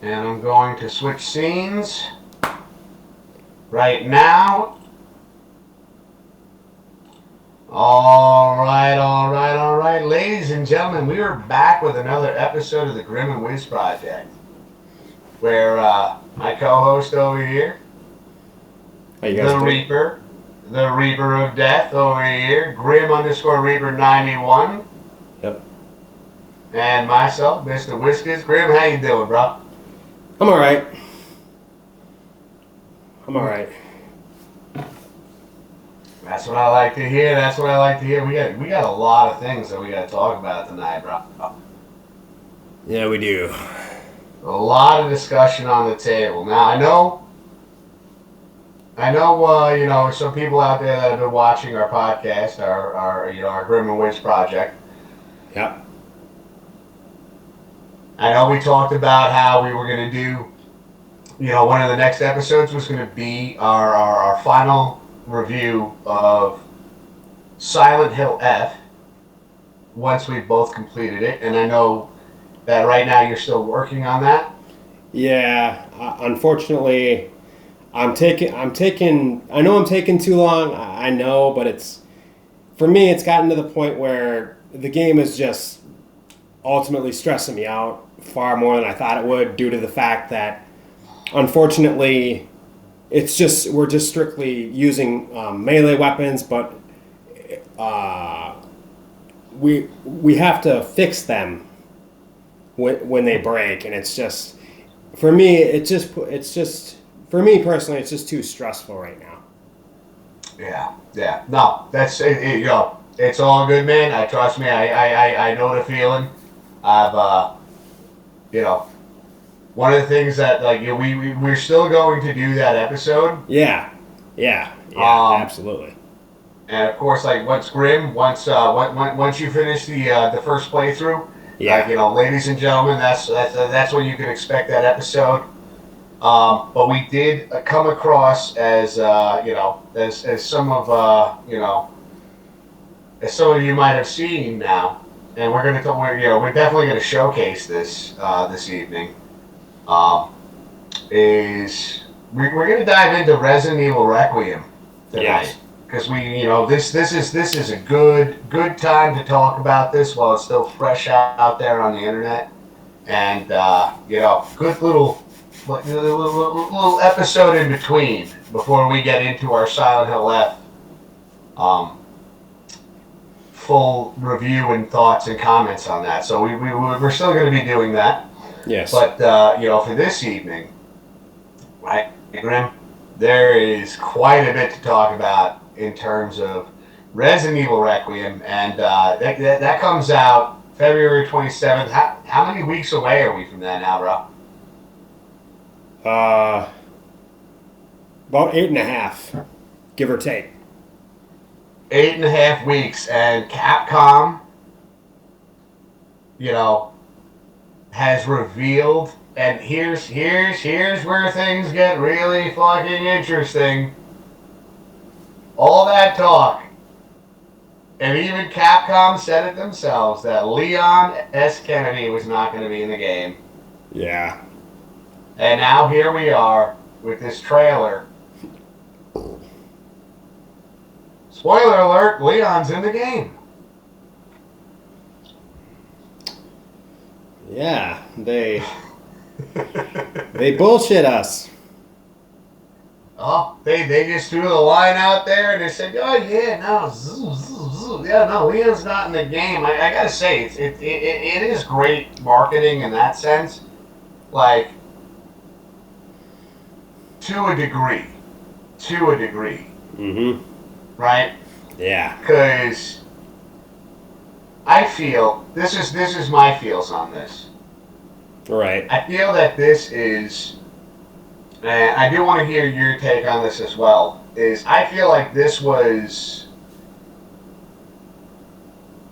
And I'm going to switch scenes right now. All right. Ladies and gentlemen, we are back with another episode of the Grim and Wiz Project, where my co-host over here, the Reaper of Death over here, Grim_Reaper91. Yep. And myself, Mr. Whiskers. Grim, how you doing, bro? I'm all right. That's what I like to hear. We got a lot of things that we got to talk about tonight, bro. Yeah, we do. A lot of discussion on the table. Now, I know, some people out there that have been watching our podcast, our Grim and Wiz Project. Yep. I know we talked about how we were going to do, one of the next episodes was going to be our final review of Silent Hill F once we've both completed it. And I know that right now you're still working on that. Yeah, unfortunately, I know I'm taking too long. I know, but for me, it's gotten to the point where the game is just ultimately stressing me out far more than I thought it would, due to the fact that, unfortunately, we're just strictly using melee weapons, but we have to fix them when they break, and it's just, for me, for me personally, it's just too stressful right now. Yeah. No, that's it. It's all good, man. Trust me. I know the feeling. I've one of the things that we're still going to do that episode. Yeah, absolutely. And of course, once you finish the first playthrough, ladies and gentlemen, that's when you can expect that episode. But we did come across as some of you might have seen now, and we're definitely going to showcase this evening. We're going to dive into Resident Evil Requiem tonight, because this is a good time to talk about this while it's still fresh out there on the internet, and good little episode in between before we get into our Silent Hill F full review and thoughts and comments on that. So we're still going to be doing that. Yes. But for this evening, right, Grim, there is quite a bit to talk about in terms of Resident Evil Requiem, and that comes out February 27th. How many weeks away are we from that now, bro? About 8.5, give or take. 8.5 weeks, and Capcom, has revealed, and here's where things get really fucking interesting. All that talk, and even Capcom said it themselves, that Leon S. Kennedy was not going to be in the game. Yeah. And now here we are with this trailer. Spoiler alert, Leon's in the game. Yeah, they bullshit us. Oh, they just threw the line out there and they said, oh yeah, no, Leon's not in the game. I gotta say, it is great marketing in that sense, to a degree. Mm-hmm. Right? Yeah. Because I feel, this is my feels on this. Right. I feel that this is, and I do want to hear your take on this as well, I feel like this was,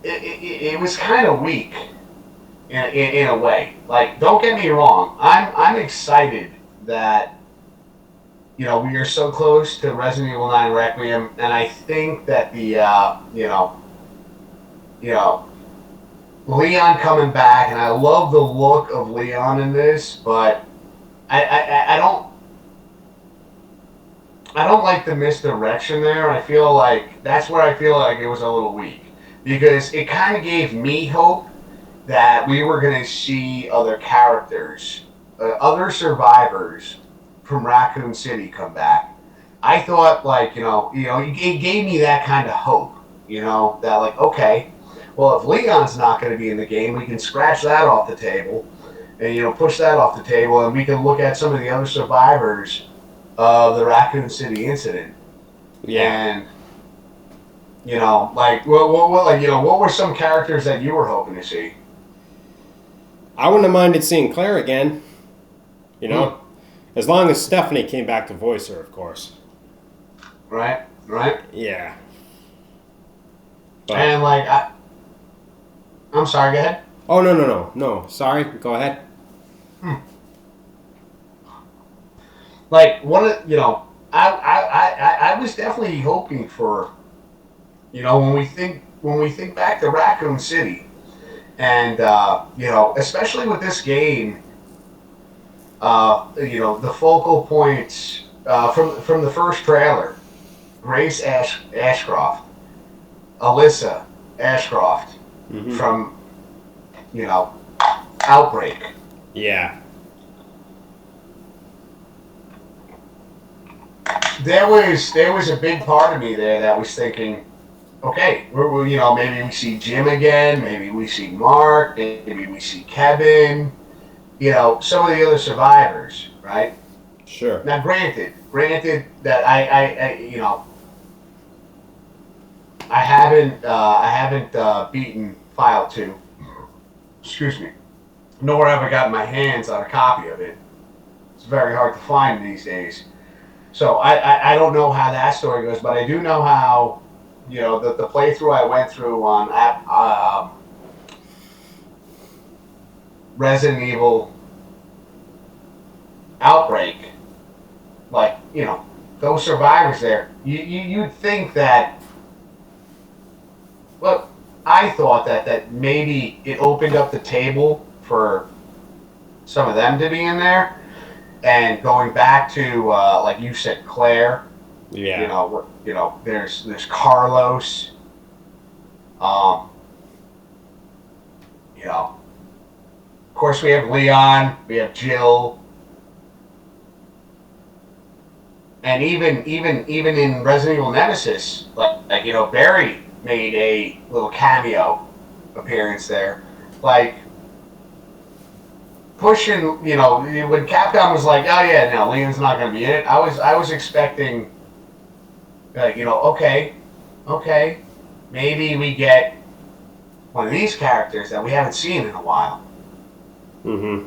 it was kind of weak in a way. Don't get me wrong, I'm excited that we are so close to Resident Evil 9 Requiem, and I think that the Leon coming back, and I love the look of Leon in this, but I don't like the misdirection there. I feel like that's where I feel like it was a little weak because it kind of gave me hope that we were going to see other characters, other survivors from Raccoon City come back. I thought like it gave me that kind of hope. That like okay, well if Leon's not going to be in the game, we can scratch that off the table and push that off the table, and we can look at some of the other survivors of the Raccoon City incident. Yeah. And like what were some characters that you were hoping to see? I wouldn't have minded seeing Claire again. You Hmm. know, as long as Stephanie came back to voice her, of course. Right, right. Yeah. But And like I'm sorry. Go ahead. oh no. Sorry. Go ahead. Hmm. Like one of I was definitely hoping for when we think back to Raccoon City, and especially with this game, the focal points from the first trailer, Grace Ashcroft, Alyssa Ashcroft Mm-hmm. from you know Outbreak. Yeah. There was a big part of me there that was thinking, okay, maybe we see Jim again, maybe we see Mark, maybe we see Kevin, some of the other survivors, right? Sure. Now, granted that I haven't beaten File 2, excuse me, nor have I gotten my hands on a copy of it. It's very hard to find these days. So I don't know how that story goes, but I do know how the playthrough I went through on Resident Evil Outbreak, like those survivors there. You'd think that. Well, I thought that maybe it opened up the table for some of them to be in there, and going back to like you said, Claire. Yeah. There's Carlos. Um, of course we have Leon, we have Jill, and even in Resident Evil Nemesis, like Barry made a little cameo appearance there, like pushing. When Capcom was like, oh yeah, no, Leon's not going to be in it. I was expecting, like okay, maybe we get one of these characters that we haven't seen in a while. Mm-hmm.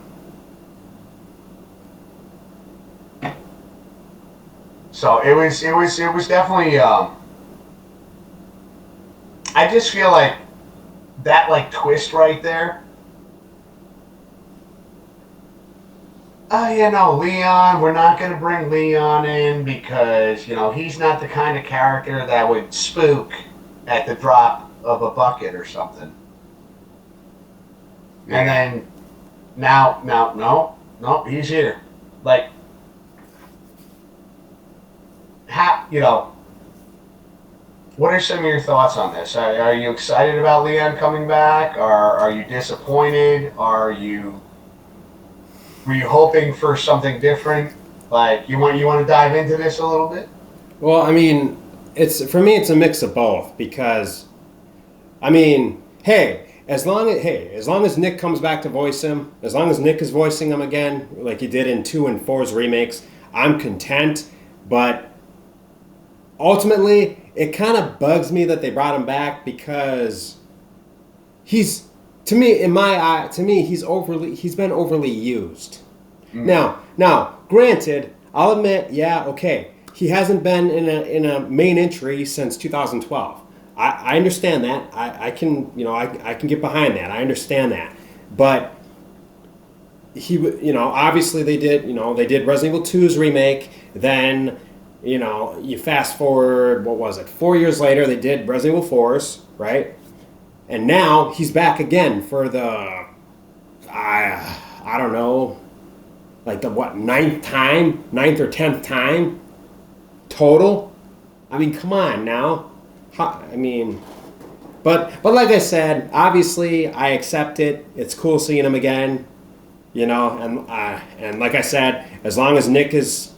So it was definitely. I just feel like that like twist right there. Oh yeah, no, Leon. We're not going to bring Leon in because he's not the kind of character that would spook at the drop of a bucket or something. And Yeah. then now, no, he's here. Like, what are some of your thoughts on this? Are you excited about Leon coming back? Are you disappointed? Were you hoping for something different? Like, you want to dive into this a little bit? Well, I mean, it's for me. It's a mix of both because, I mean, as long as Nick comes back to voice him, as long as Nick is voicing him again, like he did in 2 and 4's remakes, I'm content. But ultimately, it kind of bugs me that they brought him back because he's, to me, in my eye, he's been overly used. Mm. Now, granted, I'll admit, yeah, okay, he hasn't been in a main entry since 2012. I understand that. I can I can get behind that. I understand that, but obviously they did Resident Evil 2's remake. Then you fast forward, what was it, 4 years later they did Resident Evil 4's, right? And now he's back again for the I don't know, like the what, ninth or 10th time total. I mean, come on now. I mean, but like I said, obviously I accept it. It's cool seeing him again, you know. And like I said, as long as Nick is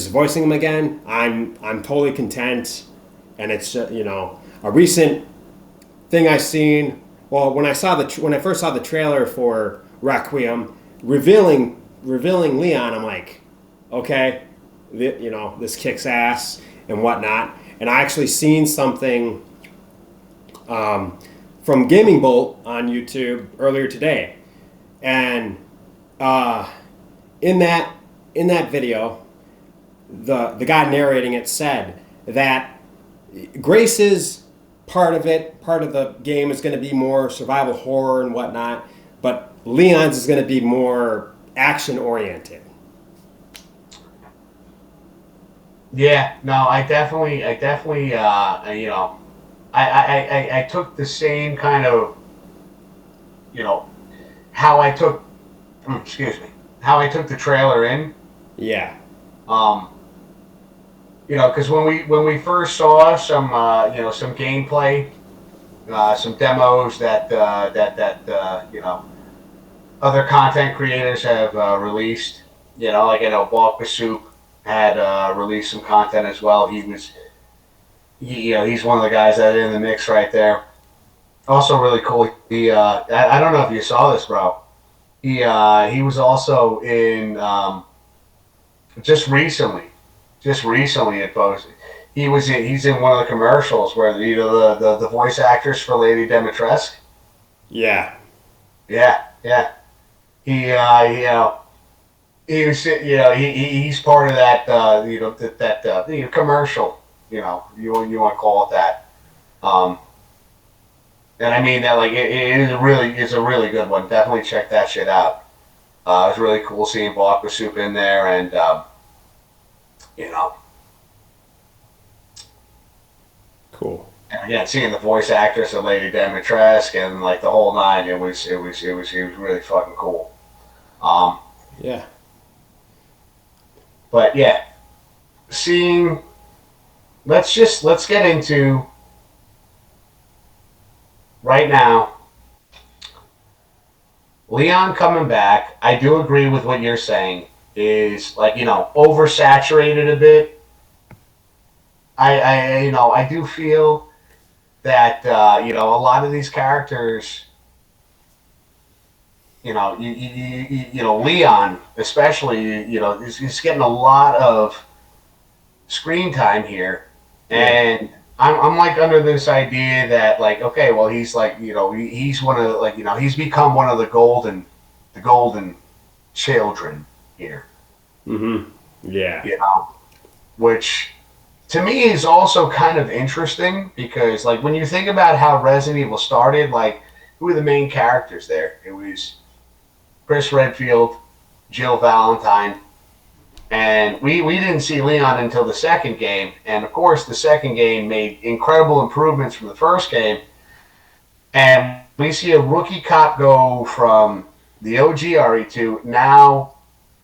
voicing him again, I'm totally content. And it's you know, a recent thing I seen. Well, when I first saw the trailer for Requiem, revealing Leon, I'm like, okay, you know, this kicks ass and whatnot. And I actually seen something from Gaming Bolt on YouTube earlier today, and in that video, the guy narrating it said that Grace's part of the game is going to be more survival horror and whatnot, but Leon's is going to be more action oriented. Yeah, no, you know, I took the same kind of, you know, how I took, excuse me, how I took the trailer in. Yeah. Um, you know, because when we first saw some, you know, some gameplay, some demos that you know, other content creators have released. You know, like I know Balk the Soup had released some content as well. You know, he's one of the guys that are in the mix right there. Also, really cool. I don't know if you saw this, bro. He was also in just recently, it posted. He's in one of the commercials where you know the voice actors for Lady Dimitrescu. Yeah. Yeah. You know, he was, you know, he's part of that, you know, you know, commercial, you know, you want to call it that. Um, and I mean that like it's a really good one. Definitely check that shit out. It was really cool seeing Vodka Soup in there, and you know, Cool. and again seeing the voice actress of Lady Dimitrescu and like the whole nine. It was really fucking cool. Um, Yeah. but yeah, seeing let's get into right now. Leon coming back, I do agree with what you're saying. Is like you know oversaturated a bit. You know I do feel that you know a lot of these characters, you know you know Leon especially, you know he's getting a lot of screen time here, Yeah. and I'm like under this idea that like okay, well he's like you know he's one of like you know he's become one of the golden children here, Mm-hmm. Yeah. you know, which to me is also kind of interesting because like when you think about how Resident Evil started, like who were the main characters there? It was Chris Redfield, Jill Valentine, and we didn't see Leon until the second game. And of course, the second game made incredible improvements from the first game. And we see a rookie cop go from the OG RE2 now,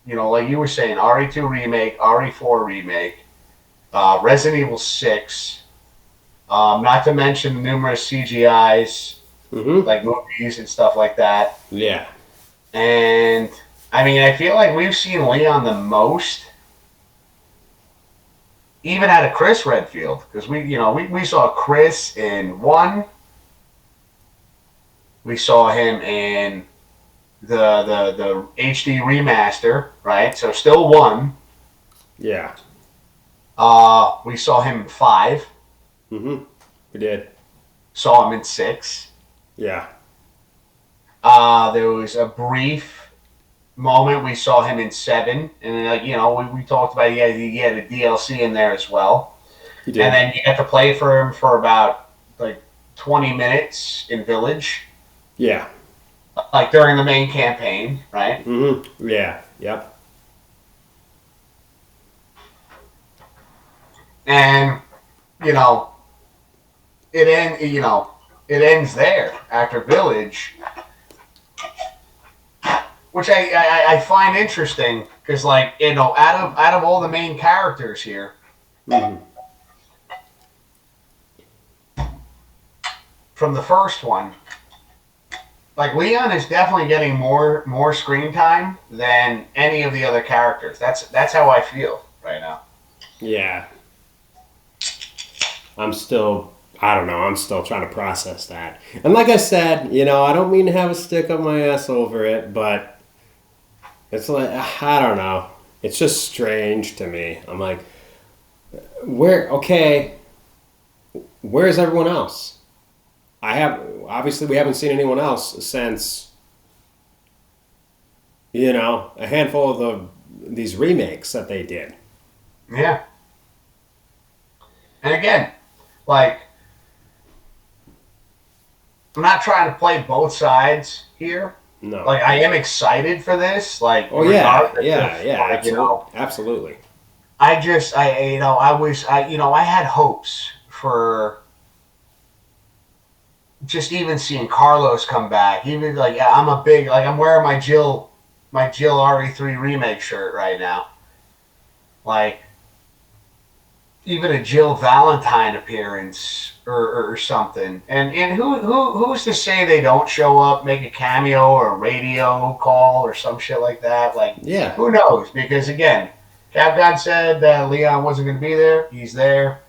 you know, like you were saying, RE2 remake, RE4 remake, Resident Evil 6, not to mention the numerous CGIs, Mm-hmm. like movies and stuff like that. Yeah. And I mean, I feel like we've seen Leon the most, even out of Chris Redfield, because you know, we saw Chris in one, we saw him in the HD remaster, right? So still one. Yeah. We saw him in 5. Mm-hmm. We did. Saw him in 6. Yeah. There was a brief moment we saw him in 7, and then, like you know we talked about he had a DLC in there as well, He and did. then you got to play for him for about like 20 minutes in Village, Yeah. like during the main campaign, right? Mm-hmm. Yeah. Yep. And you know you know it ends there after Village. which I find interesting because, like, out of all the main characters here, Mm-hmm. from the first one, like Leon is definitely getting more screen time than any of the other characters. That's how I feel right now. Yeah. I'm still, I don't know, I'm still trying to process that. And like I said, I don't mean to have a stick up my ass over it, but it's like, I don't know. It's just strange to me. I'm like, okay, where's everyone else? Obviously, we haven't seen anyone else since, a handful of these remakes that they did. Yeah, and again, like I'm not trying to play both sides here. No. Like I am excited for this. Like Oh yeah, regardless yeah, of yeah, like absolutely. I had hopes for just even seeing Carlos come back. Even like I'm wearing my Jill RE3 remake shirt right now. Like even a Jill Valentine appearance or something. And who's to say they don't show up, make a cameo or a radio call or some shit like that? Like Yeah. who knows? Because again, Capcom said that Leon wasn't going to be there. He's there.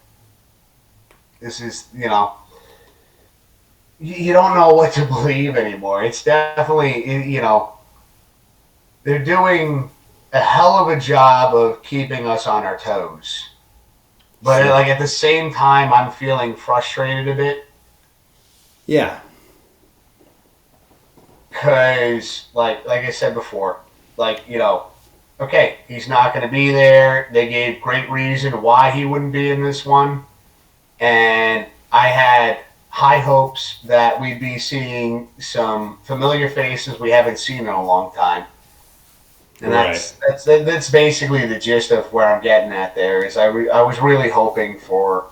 This is you don't know what to believe anymore. It's definitely they're doing a hell of a job of keeping us on our toes. But Sure. like at the same time, I'm feeling frustrated a bit Yeah. because, like I said before, okay, he's not going to be there. They gave great reason why he wouldn't be in this one, and I had high hopes that we'd be seeing some familiar faces we haven't seen in a long time. And Right. that's basically the gist of where I'm getting at. There is I was really hoping for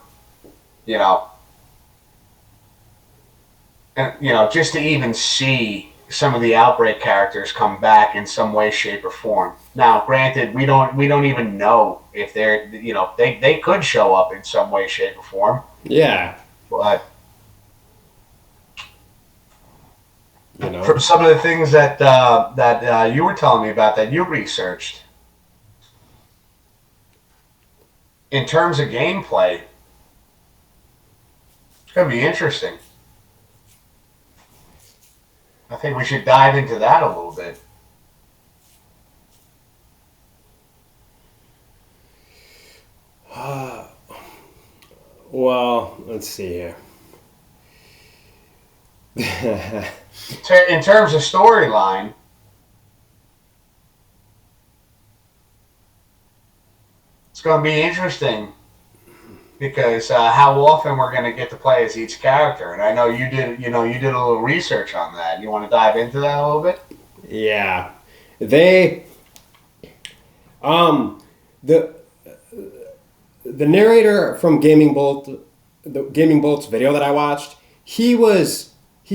you know and just to even see some of the Outbreak characters come back in some way, shape, or form. Now, granted, we don't even know if they're they could show up in some way, shape, or form, Yeah. but You know. from some of the things that you were telling me about that you researched in terms of gameplay, it's going to be interesting. I think we should dive into that a little bit. Well, let's see here. In terms of storyline, it's going to be interesting because how often we're going to get to play as each character. And I know you did a little research on that. You want to dive into that a little bit? Yeah. They the the narrator from the Gaming Bolt's video that I watched, he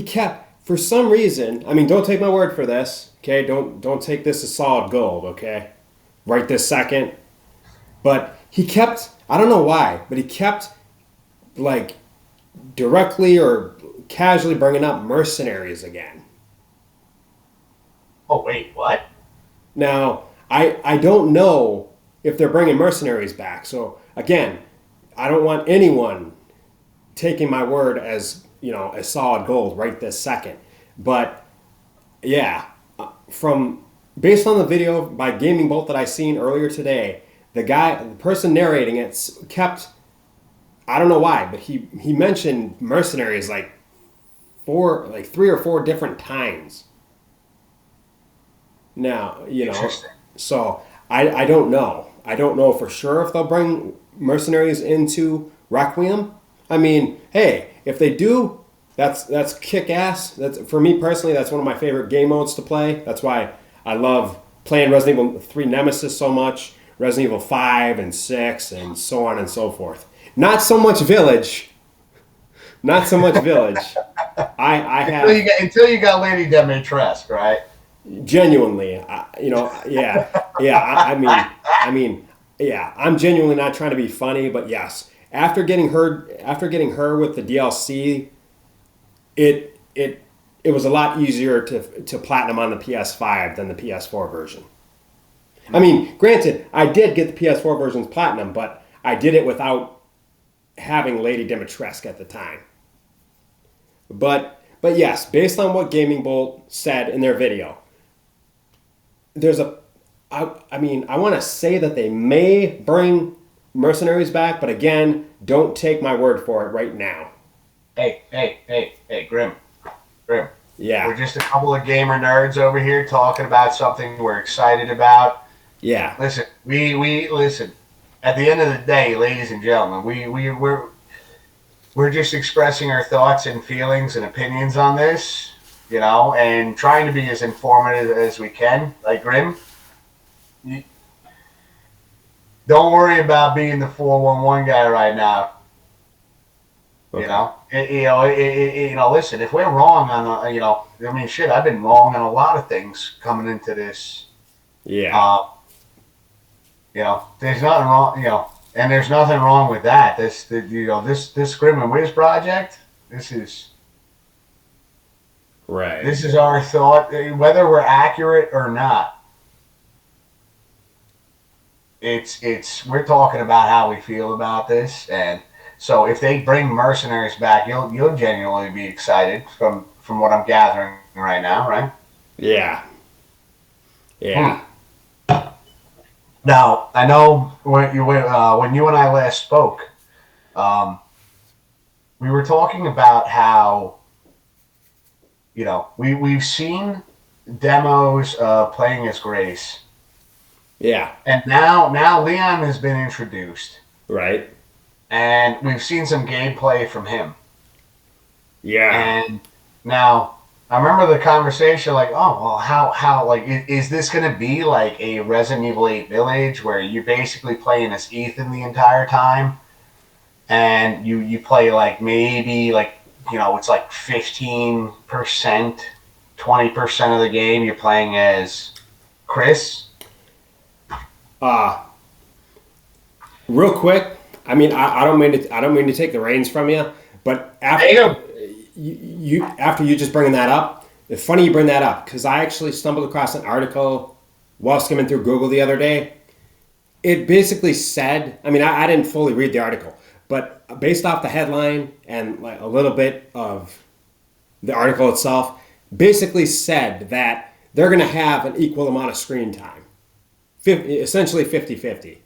kept, for some reason, I mean, don't take my word for this, okay? Don't take this as solid gold, okay? Right this second. But he kept, I don't know why, but he kept like directly or casually bringing up mercenaries again. Oh wait, what? Now, I don't know if they're bringing mercenaries back. So again, I don't want anyone taking my word as as solid gold right this second. But yeah, from based on the video by Gaming Bolt that I seen earlier today, the person narrating it kept, I don't know why, but he mentioned mercenaries like three or four different times. Now, Interesting. so I don't know. I don't know for sure if they'll bring mercenaries into Requiem. I mean, hey, if they do, that's kick ass. That's, for me personally, that's one of my favorite game modes to play. That's why I love playing Resident Evil 3 Nemesis so much, Resident Evil 5 and 6, and so on and so forth. Not so much Village. Not so much Village. I have Until you got Lady Demetresque, right? Genuinely, yeah. Yeah. I'm genuinely not trying to be funny, but yes, after getting her with the DLC, it was a lot easier to platinum on the PS5 than the PS4 version. I mean, granted, I did get the PS4 version's platinum, but I did it without having Lady Dimitrescu at the time. But yes, based on what Gaming Bolt said in their video, there's a I mean, I want to say that they may bring mercenaries back, but again, don't take my word for it right now. Hey, Grim. Grim. We're Yeah, just a couple of gamer nerds over here talking about something we're excited about. yeah, Listen, we listen. At the end of the day, ladies and gentlemen, we're just expressing our thoughts and feelings and opinions on this, and trying to be as informative as we can. Like Grim, you, don't worry about being the 411 guy right now. You okay, know, listen. If we're wrong on, I mean, shit. I've been wrong on a lot of things coming into this. yeah, Uh, there's nothing wrong. And there's nothing wrong with that. This Scrim and Wiz project. This is right, this is our thought, whether we're accurate or not. It's we're talking about how we feel about this, and so if they bring mercenaries back, you'll genuinely be excited from what I'm gathering right now, right? yeah, Hmm. yeah, Now I know when you and I last spoke, um, we were talking about how we've seen demos playing as Grace, yeah, and now Leon has been introduced, right, and we've seen some gameplay from him. yeah. And now I remember the conversation, like, oh well, how like is this going to be like a Resident Evil 8 Village where you're basically playing as Ethan the entire time, and you play like maybe like it's like 15%, 20% of the game you're playing as Chris. Uh Real quick, I mean, I don't mean to take the reins from you, but There you go. after you just bringing that up, it's funny you bring that up because I actually stumbled across an article while skimming through Google the other day. It basically said, I mean, I didn't fully read the article, but based off the headline and like a little bit of the article itself, basically said that they're going to have an equal amount of screen time, essentially 50-50.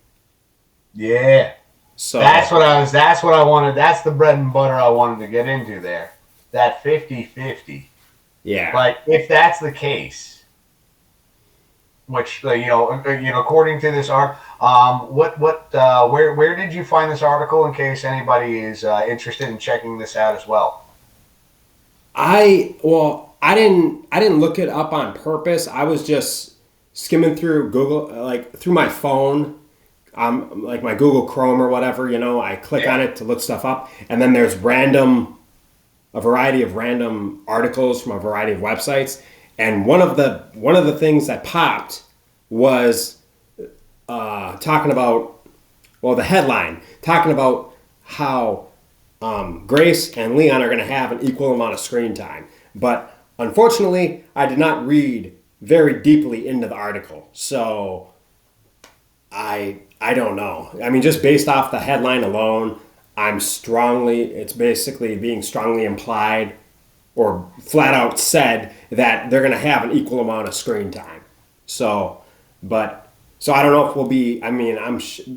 Yeah. So, That's what I wanted. That's the bread and butter I wanted to get into there. That 50-50. yeah. But if that's the case, which according to this art, where did you find this article? In case anybody is interested in checking this out as well. I didn't look it up on purpose. I was just skimming through Google, like through my phone, like my Google Chrome or whatever. I click Yeah. on it to look stuff up, and then there's a variety of random articles from a variety of websites. And one of the things that popped was talking about, well, the headline talking about how Grace and Leon are going to have an equal amount of screen time. But unfortunately, I did not read very deeply into the article, so I don't know. I mean, just based off the headline alone, it's basically being strongly implied or flat out said that they're going to have an equal amount of screen time. So, so I don't know if we'll be. I mean,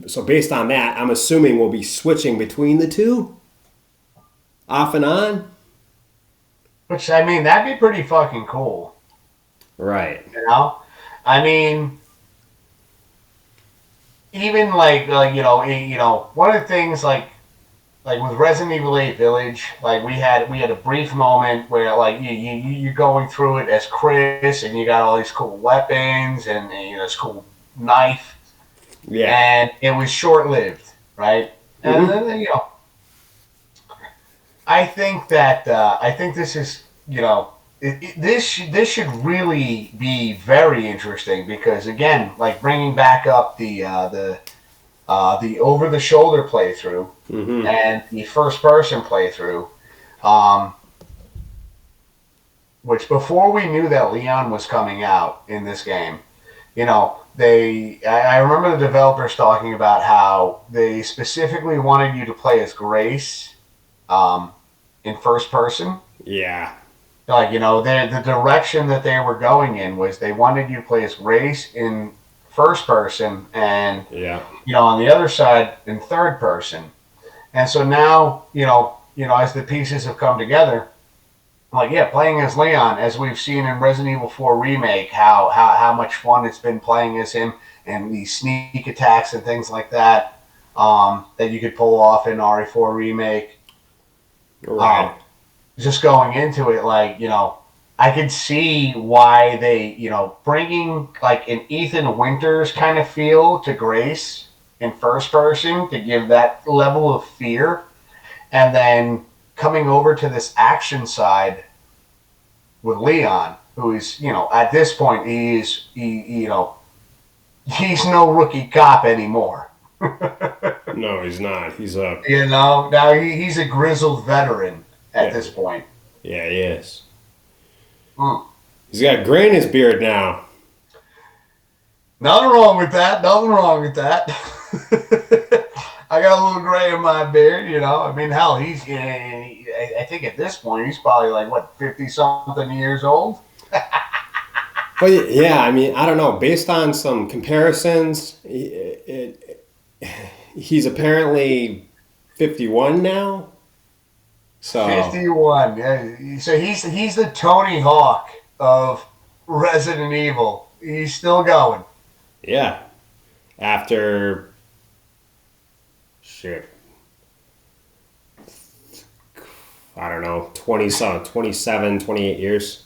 so based on that, I'm assuming we'll be switching between the two, off and on. Which I mean, that'd be pretty fucking cool. Right. You know, I mean, even one of the things like with Resident Evil 8 Village, like we had a brief moment where like you're going through it as Chris, and you got all these cool weapons and this cool knife, Yeah. and it was short lived, right? And Mm-hmm. then I think that I think this is this should really be very interesting because again, like bringing back up the over the shoulder playthrough Mm-hmm. and the first person playthrough, um, which before we knew that Leon was coming out in this game, I remember the developers talking about how they specifically wanted you to play as Grace um, in first person. Yeah. Like, the direction that they were going in was they wanted you to play as Grace in first person and, Yeah. on the other side in third person. And so now, as the pieces have come together, like, yeah, playing as Leon, as we've seen in Resident Evil 4 Remake, how much fun it's been playing as him and the sneak attacks and things like that that you could pull off in RE4 Remake. Um, Right. just going into it, like, I could see why they, bringing like an Ethan Winters kind of feel to Grace in first person to give that level of fear, and then coming over to this action side with Leon, who is, at this point, he's no rookie cop anymore. No, he's not. He's a. Now he's a grizzled veteran at Yeah. this point. Yeah, he is. Mm. He's got gray in his beard now. Nothing wrong with that. Nothing wrong with that. I got a little gray in my beard, I mean, hell, I think at this point, he's probably like, what, 50 something years old? But yeah, I mean, I don't know. Based on some comparisons, he's apparently 51 now. So 51. Yeah. So he's the Tony Hawk of Resident Evil. He's still going. yeah, after shit, I don't know, 20 some, 27, 28 years.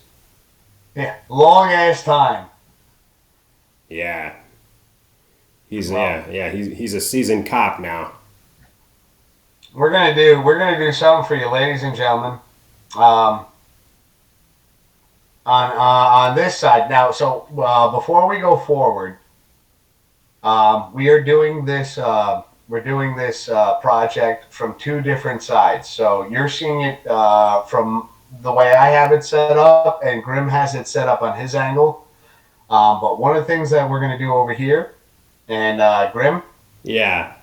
Yeah. Long ass time. Yeah, he's Well, he's a seasoned cop now. we're gonna do something for you, ladies and gentlemen. Um, on this side now. So before we go forward, we are doing this. We're doing this project from two different sides. So you're seeing it from the way I have it set up, and Grim has it set up on his angle. But one of the things that we're going to do over here, and Grim, Yeah,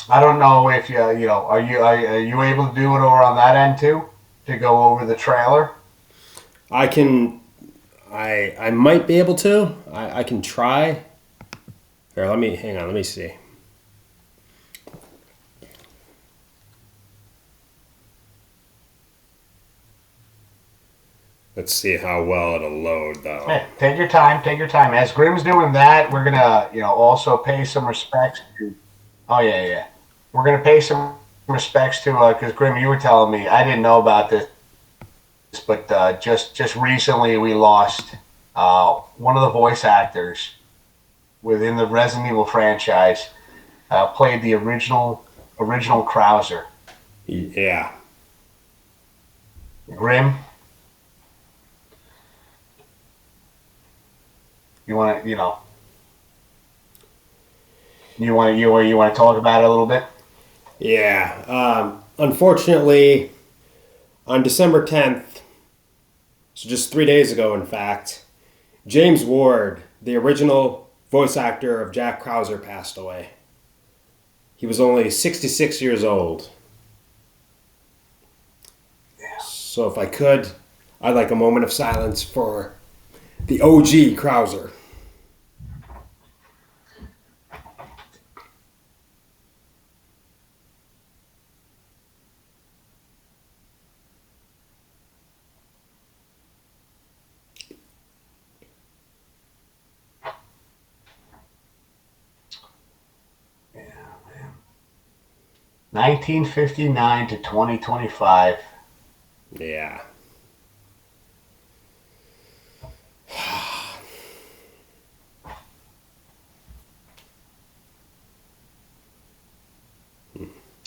I don't know if are you able to do it over on that end too to go over the trailer? I can. I might be able to. I can try. Here, let me hang on. Let me see. Let's see how well it'll load, though. Hey, take your time. Take your time. As Grim's doing that, we're gonna also pay some respects to. Oh yeah, yeah. We're gonna pay some respects to because Grim, you were telling me I didn't know about this, but just recently we lost one of the voice actors within the Resident Evil franchise. Played the original Krauser. Yeah. Grim, you want to you want to talk about it a little bit? Yeah. Unfortunately, on December 10th, so just 3 days ago, in fact, James Ward, the original voice actor of Jack Krauser, passed away. He was only 66 years old. So if I could, I'd like a moment of silence for the OG Krauser. Yeah, man. 1959 to 2025. Yeah.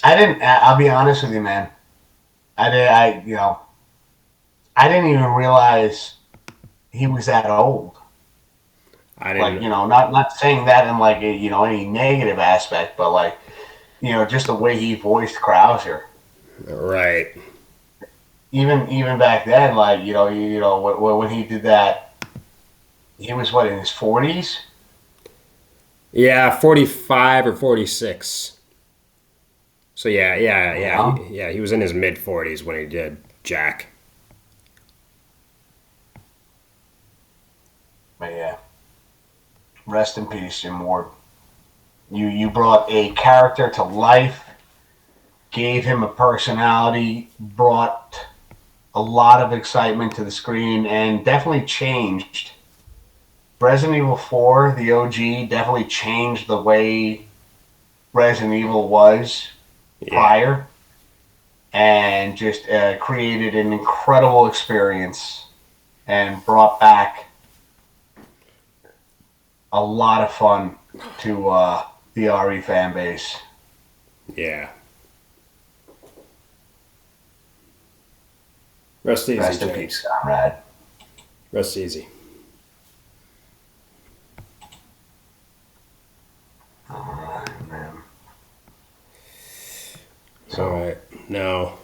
I didn't. I'll be honest with you, man. I did. I didn't even realize he was that old. I Like, didn't. not saying that in like any negative aspect, but like just the way he voiced Krauser. Right. Even back then, like when he did that, he was what in his 40s. Yeah, 45 or 46. So Yeah, he was in his mid 40s when he did Jack. but yeah, rest in peace, Jim Ward. You brought a character to life, gave him a personality, brought a lot of excitement to the screen, and definitely changed. Resident Evil 4, the OG, definitely changed the way Resident Evil was Yeah. prior, and just created an incredible experience and brought back a lot of fun to the RE fan base. Yeah. Rest easy, Rest in peace, James. comrade. Rest easy. All right, man. All So right. Now,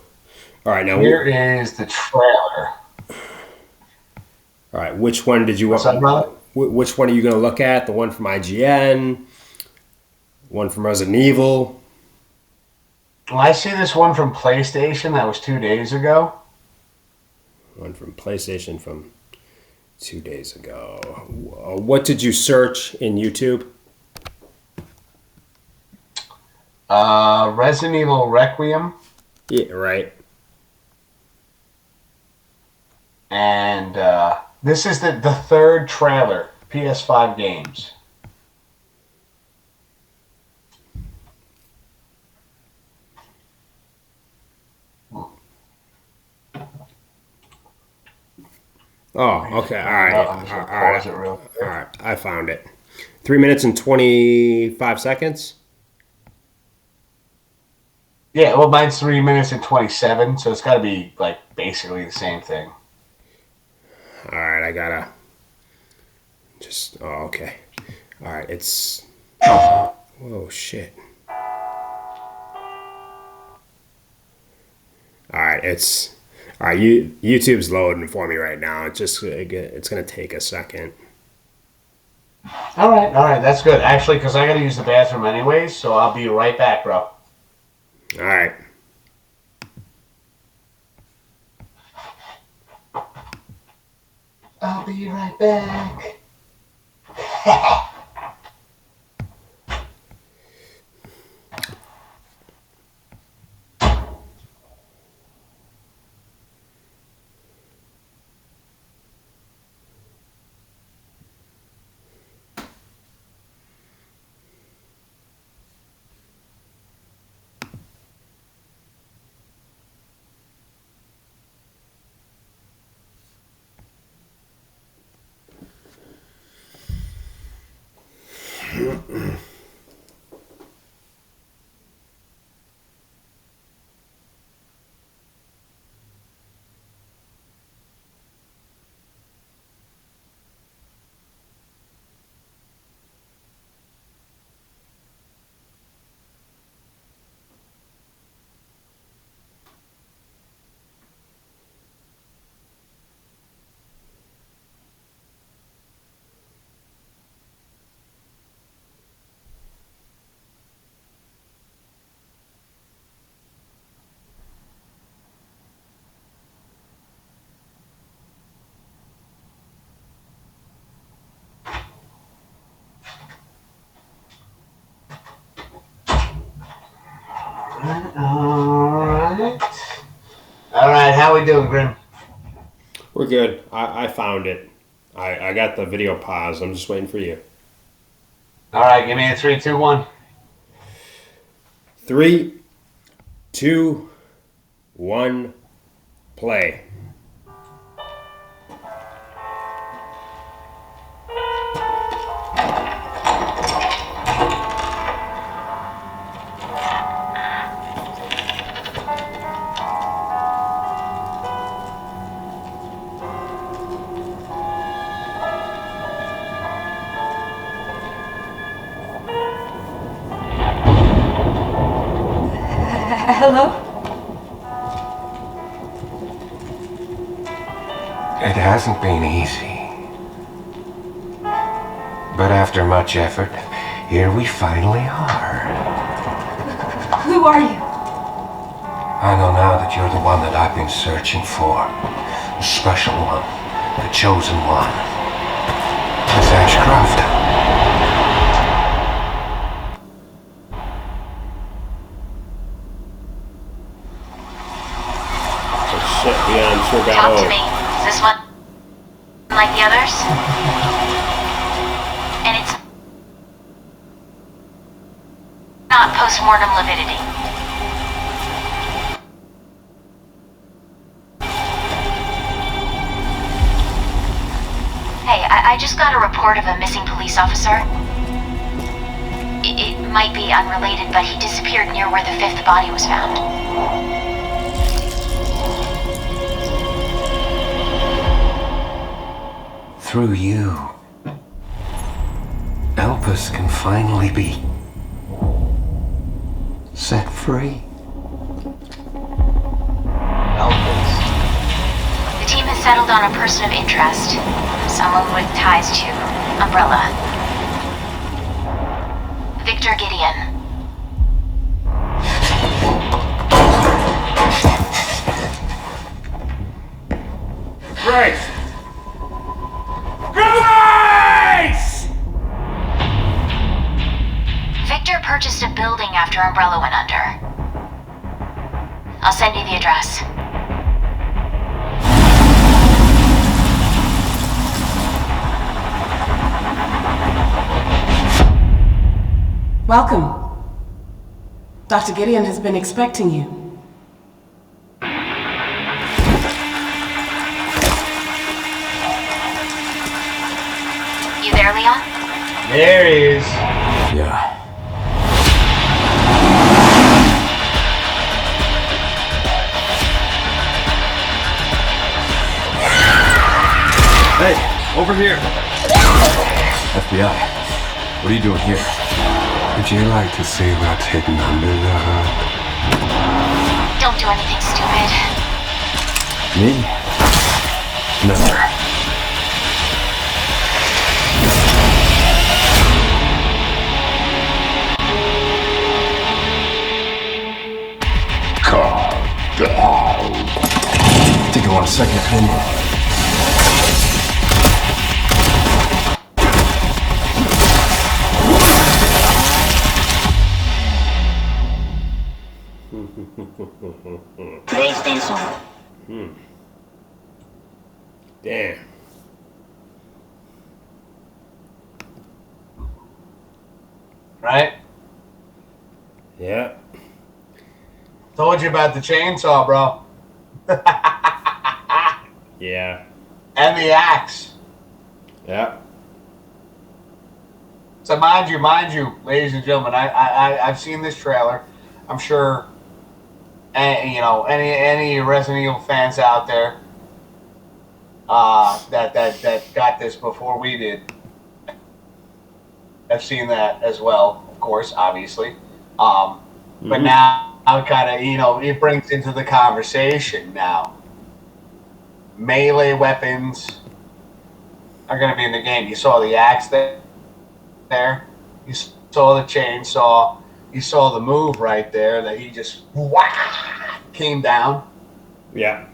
all right. Now, here is the trailer. all right. Which one did you What's up, want? brother? Which one are you going to look at? The one from IGN, one from Resident Evil. Well, I see this one from PlayStation that was 2 days ago. One from PlayStation from 2 days ago. What did you search in YouTube? Resident Evil Requiem, Yeah, right. and this is the third trailer. PS5 games. Oh, Let me just okay. All bring it right. up. I'm just All gonna right. pause it real All quick. right. I found it. 3 minutes and 25 seconds. Yeah, well, mine's 3 minutes and 27, so it's got to be like basically the same thing. All right. I gotta just. Oh, okay. All right. It's. Whoa, shit. All right. It's. All right. YouTube's loading for me right now. It's gonna take a second. All right, that's good. Actually, because I got to use the bathroom anyways, so I'll be right back, bro. All right. I'll be right back. All right. How we doing, Grim? We're good. I found it. I got the video paused. I'm just waiting for you. All right, give me a 3, 2, 1. 3, 2, 1, play. Hello? It hasn't been easy. But after much effort, here we finally are. Who are you? I know now that you're the one that I've been searching for. The special one. The chosen one. Miss Ashcroft. Oh shit, Leon sure got Talk to old. me. Is this one like the others? And it's not post-mortem lividity. Hey, I just got a report of a missing police officer. It might be unrelated, but he disappeared near where the fifth body was found. Through you, Elpis can finally be set free. Elvis. The team has settled on a person of interest. Someone with ties to Umbrella. Victor Gideon. Grace! Grace! Victor purchased a building after Umbrella went under. I'll send you the address. Welcome. Dr. Gideon has been expecting you. You there, Leon? There he is. Yeah. Hey, over here. FBI, what are you doing here? Would you like to see what's hidden under the hood? Don't do anything stupid. Me? Never. Think you want a second opinion? Damn. Right? Yeah. Told you about the chainsaw, bro. Yeah. And the axe. Yeah. So mind you, ladies and gentlemen, I've seen this trailer. I'm sure, any Resident Evil fans out there that got this before we did. I've seen that as well, of course, obviously. But now kind of, it brings into the conversation now. Melee weapons are going to be in the game. You saw the axe there. You saw the chainsaw. You saw the move right there that he just came down. Yeah.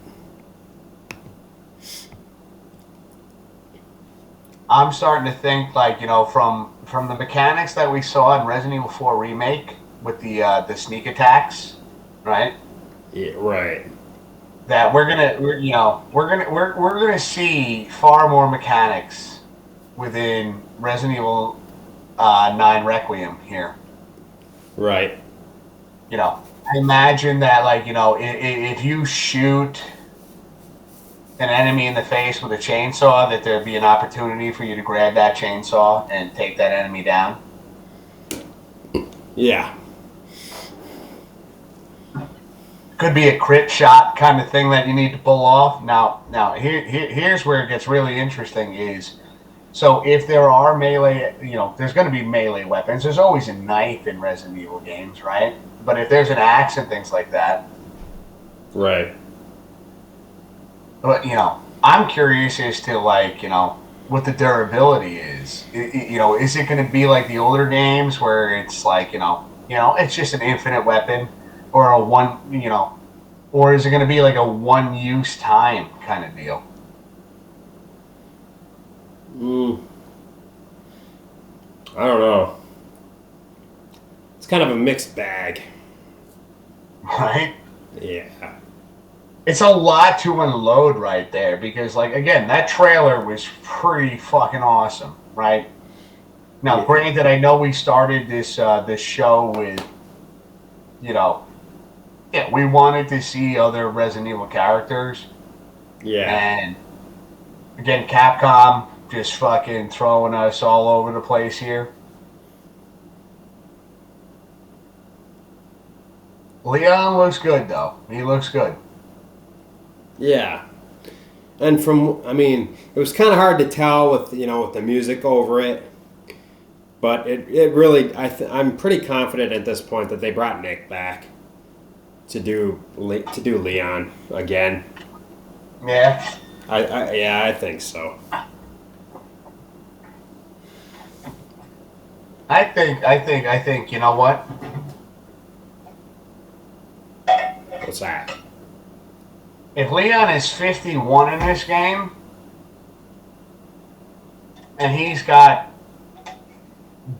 I'm starting to think, from the mechanics that we saw in Resident Evil 4 Remake with the sneak attacks, right? Yeah, right. That we're gonna see far more mechanics within Resident Evil 9 Requiem here. Right. I imagine that, if you shoot an enemy in the face with a chainsaw, that there'd be an opportunity for you to grab that chainsaw and take that enemy down. Yeah. Could be a crit shot kind of thing that you need to pull off. Now here's where it gets really interesting is, so if there are melee, there's going to be melee weapons. There's always a knife in Resident Evil games, right? But if there's an axe and things like that, Right. but I'm curious as to what the durability is. Is it going to be like the older games where it's like it's just an infinite weapon, or a one, or is it going to be like a one use time kind of deal? I don't know. It's kind of a mixed bag. Right? Yeah. It's a lot to unload right there because, again, that trailer was pretty fucking awesome, right? Now, Yeah. granted, I know we started this show with, we wanted to see other Resident Evil characters, Yeah. and again, Capcom just fucking throwing us all over the place here. Leon looks good, though. He looks good. Yeah. And it was kind of hard to tell with the music over it, but it really I'm pretty confident at this point that they brought Nick back to do Leon again. Yeah. I think so. I think. You know what? What's that? If Leon is 51 in this game, and he's got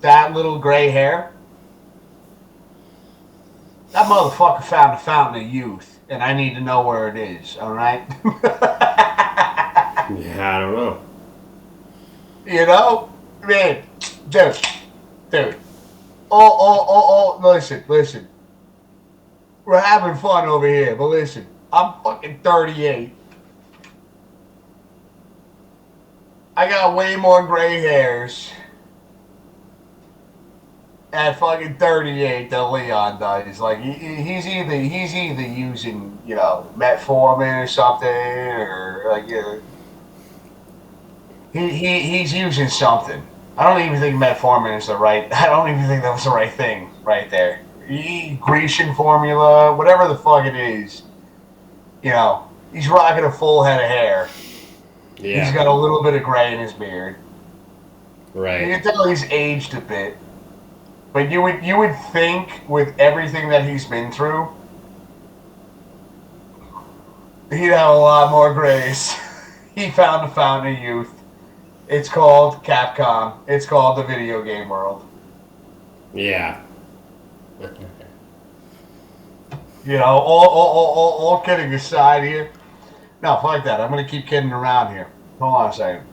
that little gray hair, that motherfucker found a fountain of youth, and I need to know where it is, alright? Yeah, I don't know. Man, dude. Oh, listen. We're having fun over here, but listen, I'm fucking 38. I got way more gray hairs at fucking 38 than Leon does. Like he's either using metformin or something, or he's using something. I don't even think metformin is the right. I don't even think that was the right thing right there. Grecian formula, whatever the fuck it is. He's rocking a full head of hair. Yeah. He's got a little bit of gray in his beard. You Right. can tell he's aged a bit. But you would think with everything that he's been through, he'd have a lot more grace. He found a fountain of youth. It's called Capcom. It's called the video game world. Yeah. All kidding aside here. No, fuck that. I'm gonna keep kidding around here. Hold on a second.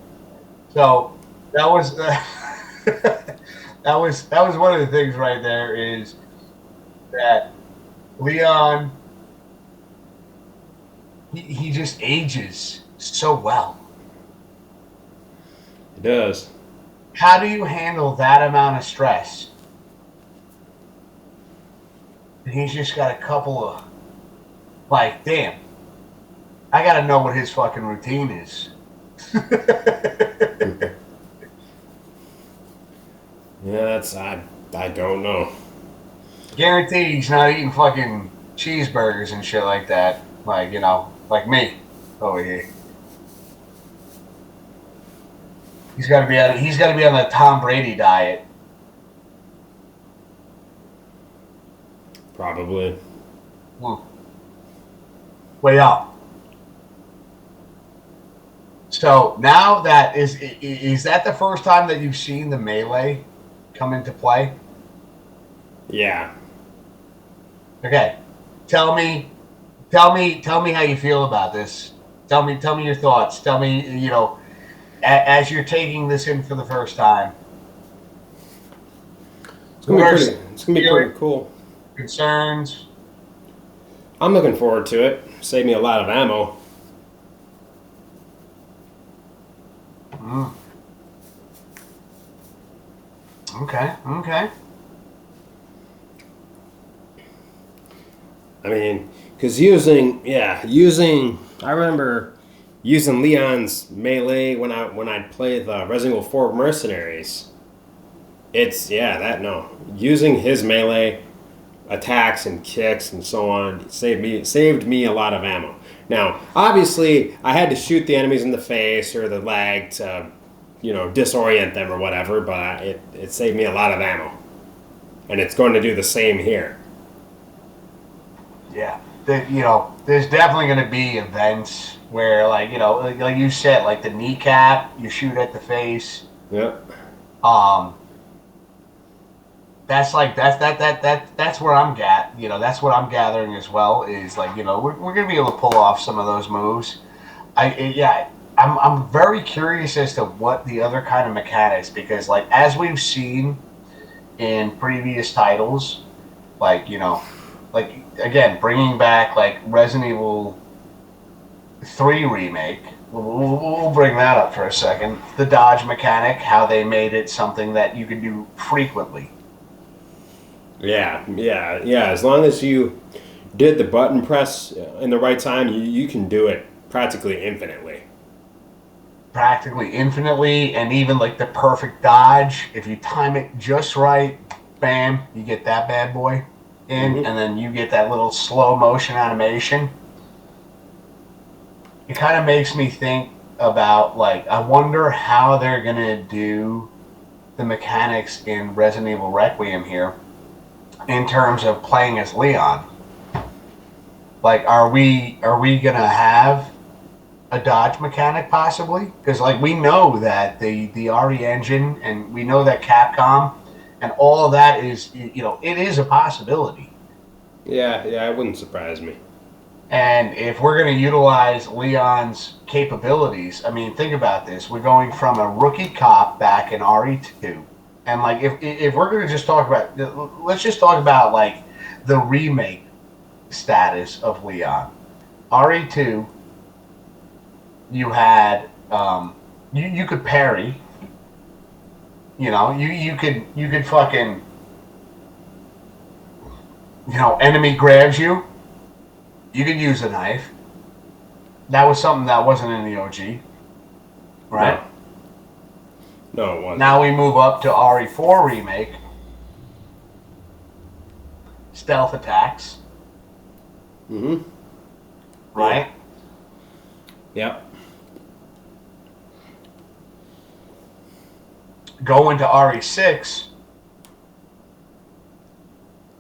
So that was that was one of the things right there is that Leon he just ages so well. It does. How do you handle that amount of stress? And he's just got a couple of damn. I gotta know what his fucking routine is. Yeah, I don't know. Guaranteed he's not eating fucking cheeseburgers and shit like that. Like me over here. He's gotta be on the Tom Brady diet. Probably. Way up. So now that is that the first time that you've seen the melee come into play? Yeah. Okay. Tell me how you feel about this. Tell me your thoughts. Tell me, as you're taking this in for the first time. It's gonna be pretty cool. Concerns. I'm looking forward to it. Save me a lot of ammo. Okay. I mean, because I remember using Leon's melee when I'd play the Resident Evil 4 Mercenaries. Using his melee, attacks and kicks and so on. It saved me a lot of ammo. Now, obviously, I had to shoot the enemies in the face or the leg to, disorient them or whatever, but it saved me a lot of ammo. And it's going to do the same here. Yeah. There's definitely going to be events where, like you said, like the kneecap, you shoot at the face. Yep. That's where I'm that's what I'm gathering as well, is like, we're gonna be able to pull off some of those moves. I'm very curious as to what the other kind of mechanics, because like as we've seen in previous titles, like again, bringing back like Resident Evil 3 remake. We'll bring that up for a second. The dodge mechanic, how they made it something that you can do frequently. Yeah. As long as you did the button press in the right time, you can do it practically infinitely. And even like the perfect dodge. If you time it just right, bam, you get that bad boy in, and then you get that little slow motion animation. It kind of makes me think about, like, I wonder how they're gonna do the mechanics in Resident Evil Requiem here, in terms of playing as Leon. Like, are we gonna have a dodge mechanic possibly? Because like we know that the RE engine, and we know that Capcom and all of that is, it is a possibility. Yeah, it wouldn't surprise me. And if we're going to utilize Leon's capabilities, I mean, think about this. We're going from a rookie cop back in RE2. And, like, if we're going to just talk about, let's just talk about, like, the remake status of Leon. RE2, you had, you could parry. You could fucking, enemy grabs you. You could use a knife. That was something that wasn't in the OG. Right? No, it wasn't. Now we move up to RE4 remake. Stealth attacks. Mm-hmm. Right? Yep. Go into RE6.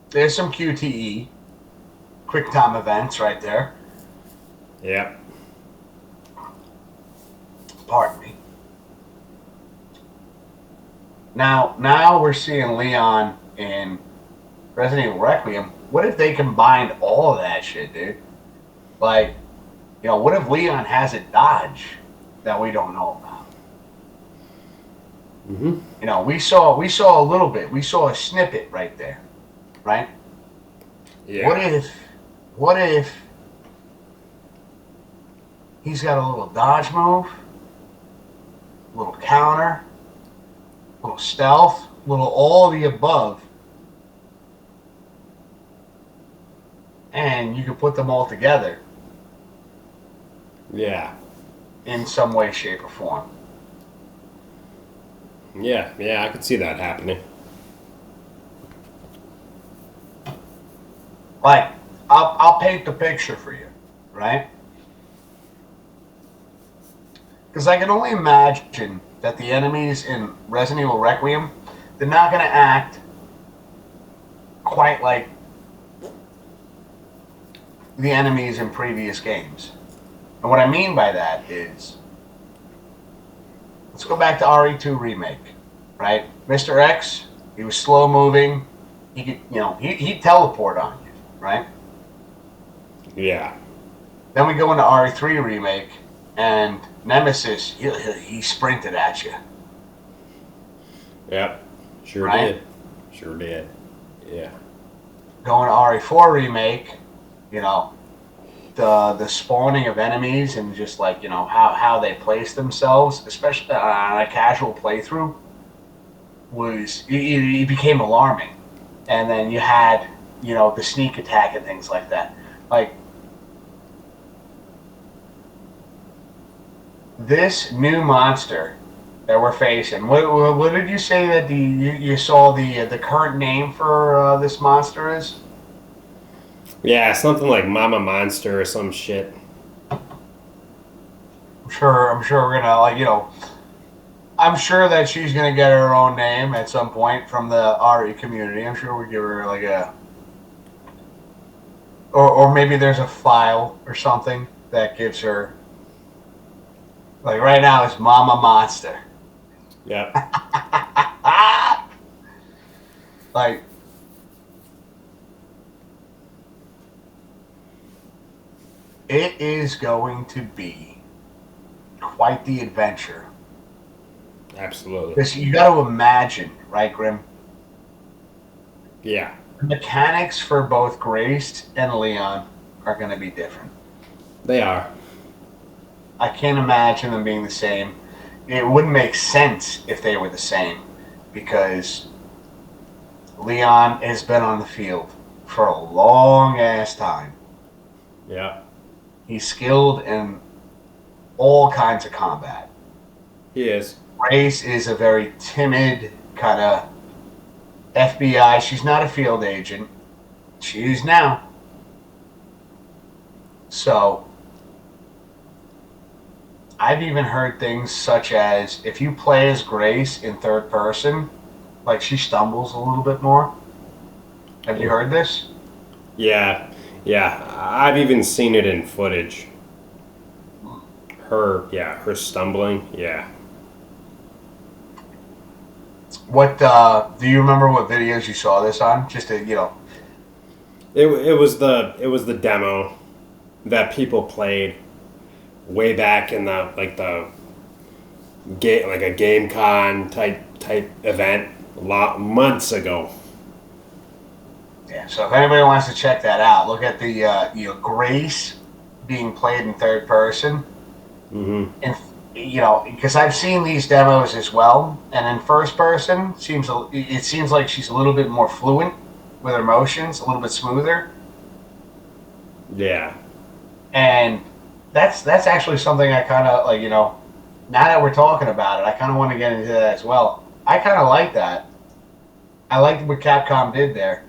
There's some QTE. Quick time events right there. Yep. Pardon me. Now we're seeing Leon in Resident Evil Requiem. What if they combined all of that shit, dude? Like, what if Leon has a dodge that we don't know about? Mm-hmm. We saw a little bit. We saw a snippet right there, right? Yeah. What if he's got a little dodge move, a little counter, a little stealth, a little all of the above, and you can put them all together? Yeah. In some way, shape, or form. Yeah, I could see that happening. Like, I'll paint the picture for you, right? Because I can only imagine that the enemies in Resident Evil Requiem, they're not going to act quite like the enemies in previous games. And what I mean by that is, let's go back to RE2 remake, right? Mr. X, he was slow moving. He could, he'd teleport on you, right? Yeah. Then we go into RE3 remake, and Nemesis, he sprinted at you. Yep. Sure right? did. Sure did. Yeah. Going to RE4 remake, the spawning of enemies and just like, how they place themselves, especially on a casual playthrough, it became alarming. And then you had, the sneak attack and things like that. Like, this new monster that we're facing, what did you say that you saw the current name for this monster is? Yeah, something like Mama Monster or some shit. I'm sure we're gonna I'm sure that she's gonna get her own name at some point from the RE community. I'm sure we give her like a, or maybe there's a file or something that gives her, like right now it's Mama Monster. Yep. Like, it is going to be quite the adventure. Absolutely. Because you got to imagine, right, Grim? Yeah. The mechanics for both Grace and Leon are going to be different. They are. I can't imagine them being the same. It wouldn't make sense if they were the same, because Leon has been on the field for a long ass time. Yeah. He's skilled in all kinds of combat. He is. Grace is a very timid kind of FBI. She's not a field agent. She is now. So, I've even heard things such as if you play as Grace in third person, like she stumbles a little bit more. Have you heard this? Yeah. Yeah. I've even seen it in footage. Her stumbling. Yeah. What do you remember? What videos you saw this on? Just to It was the demo that people played way back in the game, like a game con type event months ago. Yeah. So if anybody wants to check that out, look at the Grace being played in third person. Mm-hmm. And because I've seen these demos as well, and in first person it seems like she's a little bit more fluent with her motions, a little bit smoother, Yeah. and that's actually something I kind of like. Now that we're talking about it, I kind of want to get into that as well. I kind of like that. I liked what Capcom did there,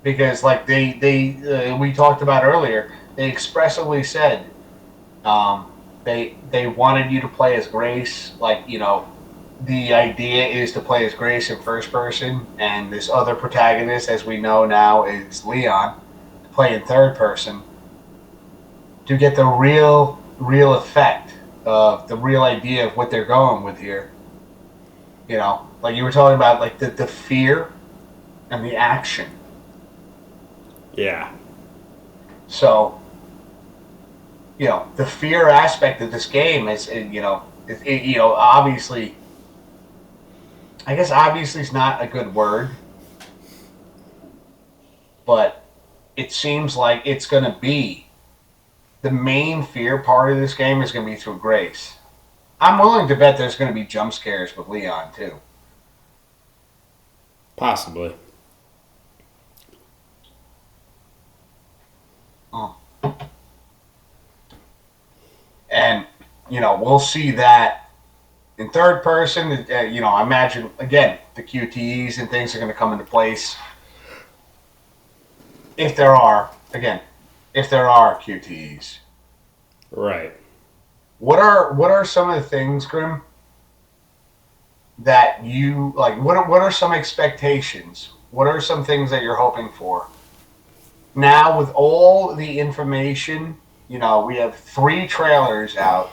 because like we talked about earlier, they expressively said they wanted you to play as Grace. Like, the idea is to play as Grace in first person, and this other protagonist, as we know now, is Leon, to play in third person, to get the real effect of the real idea of what they're going with here. Like you were talking about, like the fear and the action. Yeah. So, the fear aspect of this game is, obviously, I guess obviously is not a good word, but it seems like it's going to be the main fear part of this game is going to be through Grace. I'm willing to bet there's going to be jump scares with Leon too. Possibly. And we'll see that in third person. I imagine again the QTEs and things are going to come into place if there are QTEs. Right. What are some of the things, Grim, that you like? What are some expectations? What are some things that you're hoping for? Now, with all the information, we have 3 trailers out.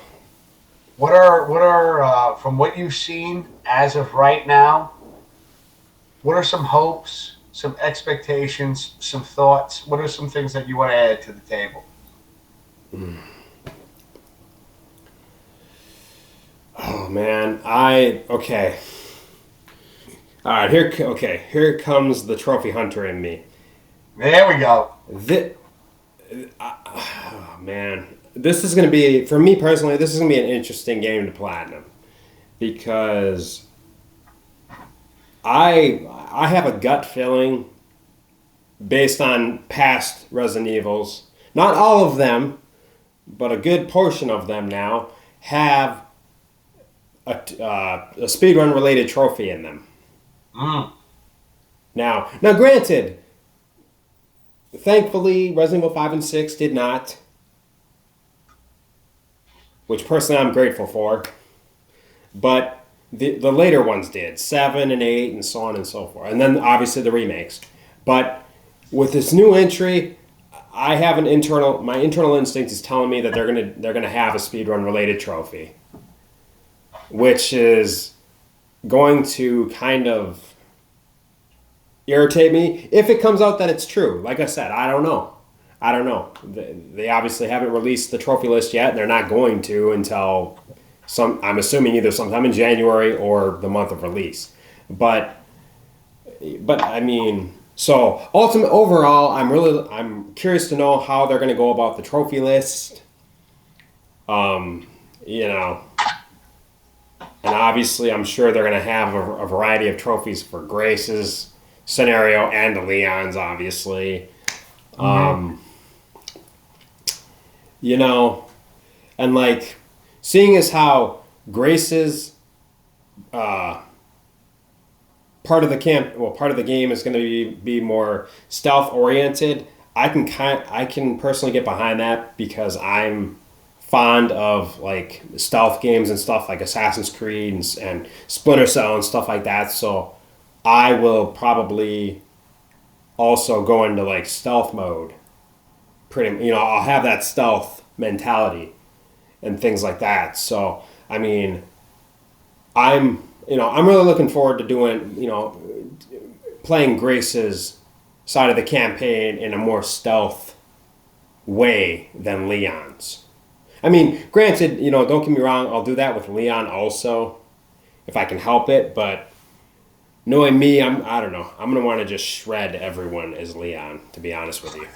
What are from what you've seen as of right now? What are some hopes, some expectations, some thoughts? What are some things that you want to add to the table? Oh man, okay. All right, here comes the trophy hunter in me. There we go. Oh man, this is going to be, for me personally, this is going to be an interesting game to platinum, because I have a gut feeling based on past Resident Evils. Not all of them, but a good portion of them now have a speedrun related trophy in them. Mm. Now, granted, Thankfully, Resident Evil 5 and 6 did not, which personally I'm grateful for. But the later ones did, 7 and 8 and so on and so forth. And then obviously the remakes. But with this new entry, I have my internal instinct is telling me that they're gonna have a speedrun related trophy, which is going to kind of irritate me if it comes out that it's true. Like I said, I don't know. They obviously haven't released the trophy list yet, and they're not going to until I'm assuming either sometime in January or the month of release. But I mean, so overall, I'm curious to know how they're going to go about the trophy list. And obviously, I'm sure they're going to have a variety of trophies for Grace's scenario and Leon's, obviously. And like, seeing as how Grace's part of the game is going to be more stealth oriented. I can personally get behind that because I'm fond of like stealth games and stuff like Assassin's Creed and Splinter Cell and stuff like that. So I will probably also go into like stealth mode. I'll have that stealth mentality and things like that. So I mean, I'm really looking forward to doing playing Grace's side of the campaign in a more stealth way than Leon's. I mean, granted, don't get me wrong, I'll do that with Leon also, if I can help it, but knowing me, I don't know. I'm going to want to just shred everyone as Leon, to be honest with you.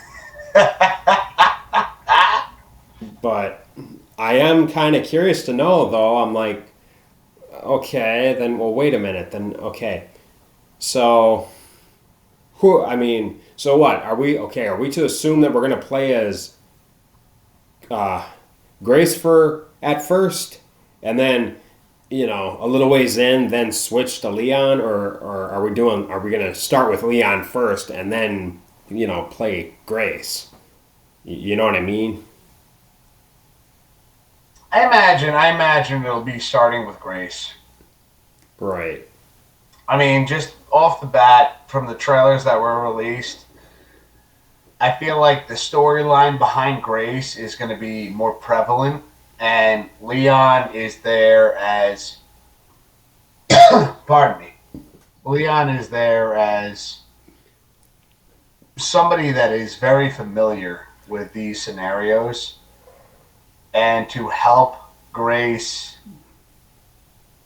But I am kind of curious to know, though. I'm like, okay, then, well, wait a minute. Then, okay. So what? Are we to assume that we're going to play as Grace at first, and then a little ways in, then switch to Leon, or are we going to start with Leon first and then play Grace? You know what I mean? I imagine it'll be starting with Grace. Right. I mean, just off the bat from the trailers that were released, I feel like the storyline behind Grace is going to be more prevalent, and Leon is there as pardon me. Leon is there as somebody that is very familiar with these scenarios, and to help Grace,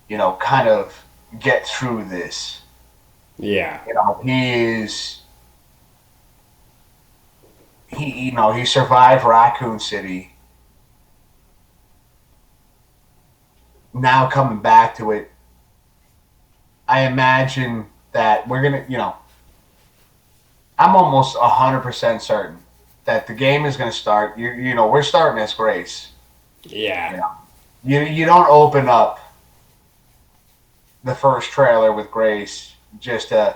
kind of get through this. Yeah. He survived Raccoon City. Now coming back to it, I imagine that we're going to, I'm almost 100% certain that the game is going to start. We're starting as Grace. Yeah. You don't open up the first trailer with Grace just to,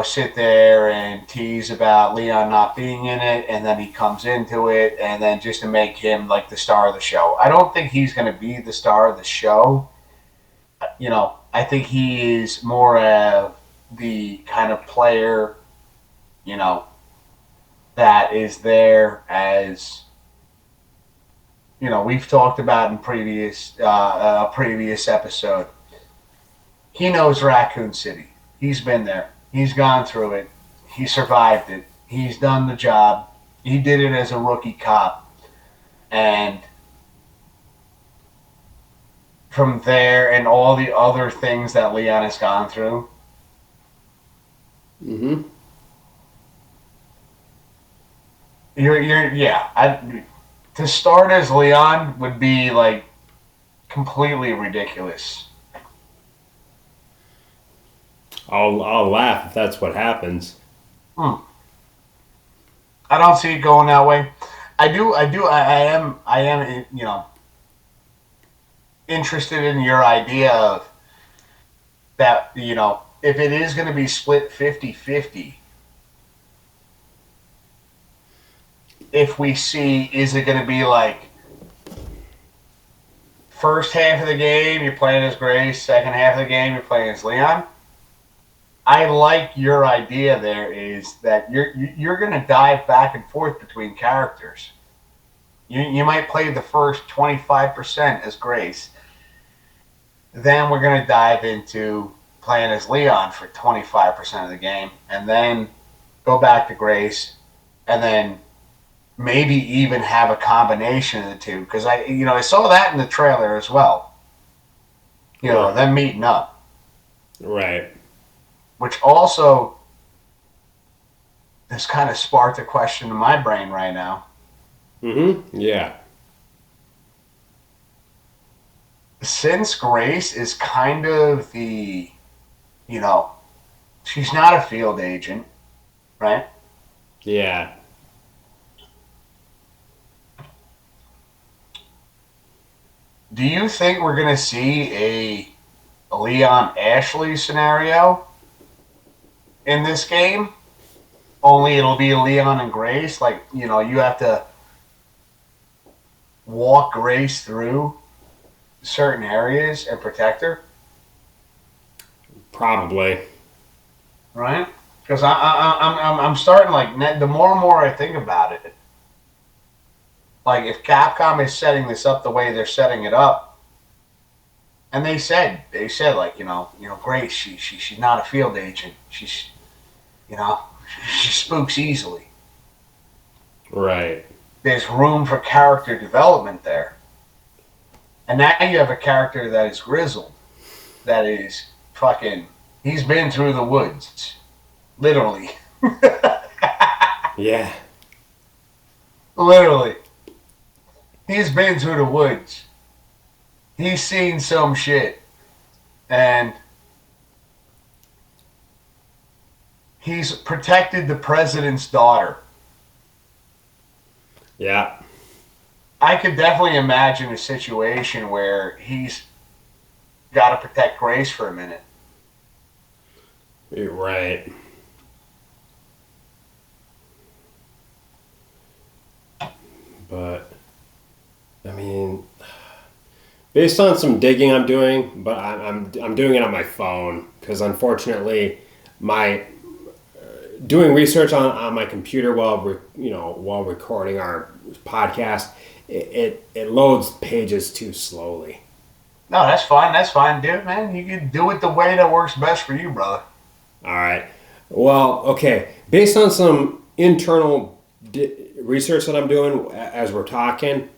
sit there and tease about Leon not being in it, and then he comes into it, and then just to make him like the star of the show. I don't think he's going to be the star of the show. I think he is more of the kind of player, that is there as, we've talked about in previous episode. He knows Raccoon City. He's been there. He's gone through it. He survived it. He's done the job. He did it as a rookie cop. And from there and all the other things that Leon has gone through. Mm-hmm. To start as Leon would be like completely ridiculous. I'll laugh if that's what happens. I don't see it going that way. I am interested in your idea of that, if it is going to be split 50-50, if we see, is it going to be like first half of the game you're playing as Grace, second half of the game you're playing as Leon? I like your idea there is that you're going to dive back and forth between characters. You might play the first 25% as Grace. Then we're going to dive into playing as Leon for 25% of the game. And then go back to Grace. And then maybe even have a combination of the two. Because I saw that in the trailer as well. Them meeting up. Right. Which also has kind of sparked a question in my brain right now. Mm-hmm. Yeah. Since Grace is kind of the, she's not a field agent, right? Yeah. Do you think we're going to see a Leon Ashley scenario in this game? Only it'll be Leon and Grace. Like, you have to walk Grace through certain areas and protect her. Probably. Right? Because I'm starting, like, the more and more I think about it, like, if Capcom is setting this up the way they're setting it up, and they said like, Grace, she's not a field agent. She's, she spooks easily. Right. There's room for character development there. And now you have a character that is grizzled, that is fucking, he's been through the woods. Literally. Yeah. Literally. He's been through the woods. He's seen some shit. And he's protected the president's daughter. Yeah. I could definitely imagine a situation where he's got to protect Grace for a minute. You're right. But, I mean, based on some digging I'm doing, but I'm doing it on my phone because unfortunately, my doing research on my computer while recording our podcast, it loads pages too slowly. No, that's fine. That's fine, dude, man. You can do it the way that works best for you, brother. All right. Well, okay. Based on some internal research that I'm doing as we're talking,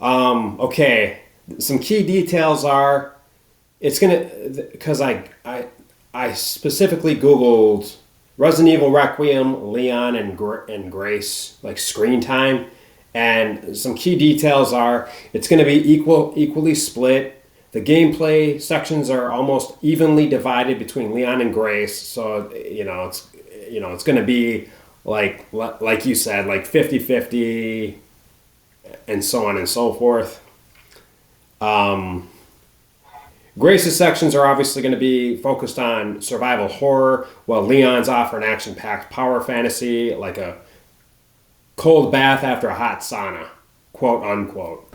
okay. Some key details are it's gonna because I specifically Googled Resident Evil Requiem, Leon, and Grace like screen time, and some key details are it's going to be equally split. The gameplay sections are almost evenly divided between Leon and Grace, so it's going to be like you said, like 50-50 and so on and so forth. Grace's sections are obviously going to be focused on survival horror, while Leon's offer an action-packed power fantasy like a cold bath after a hot sauna, quote unquote.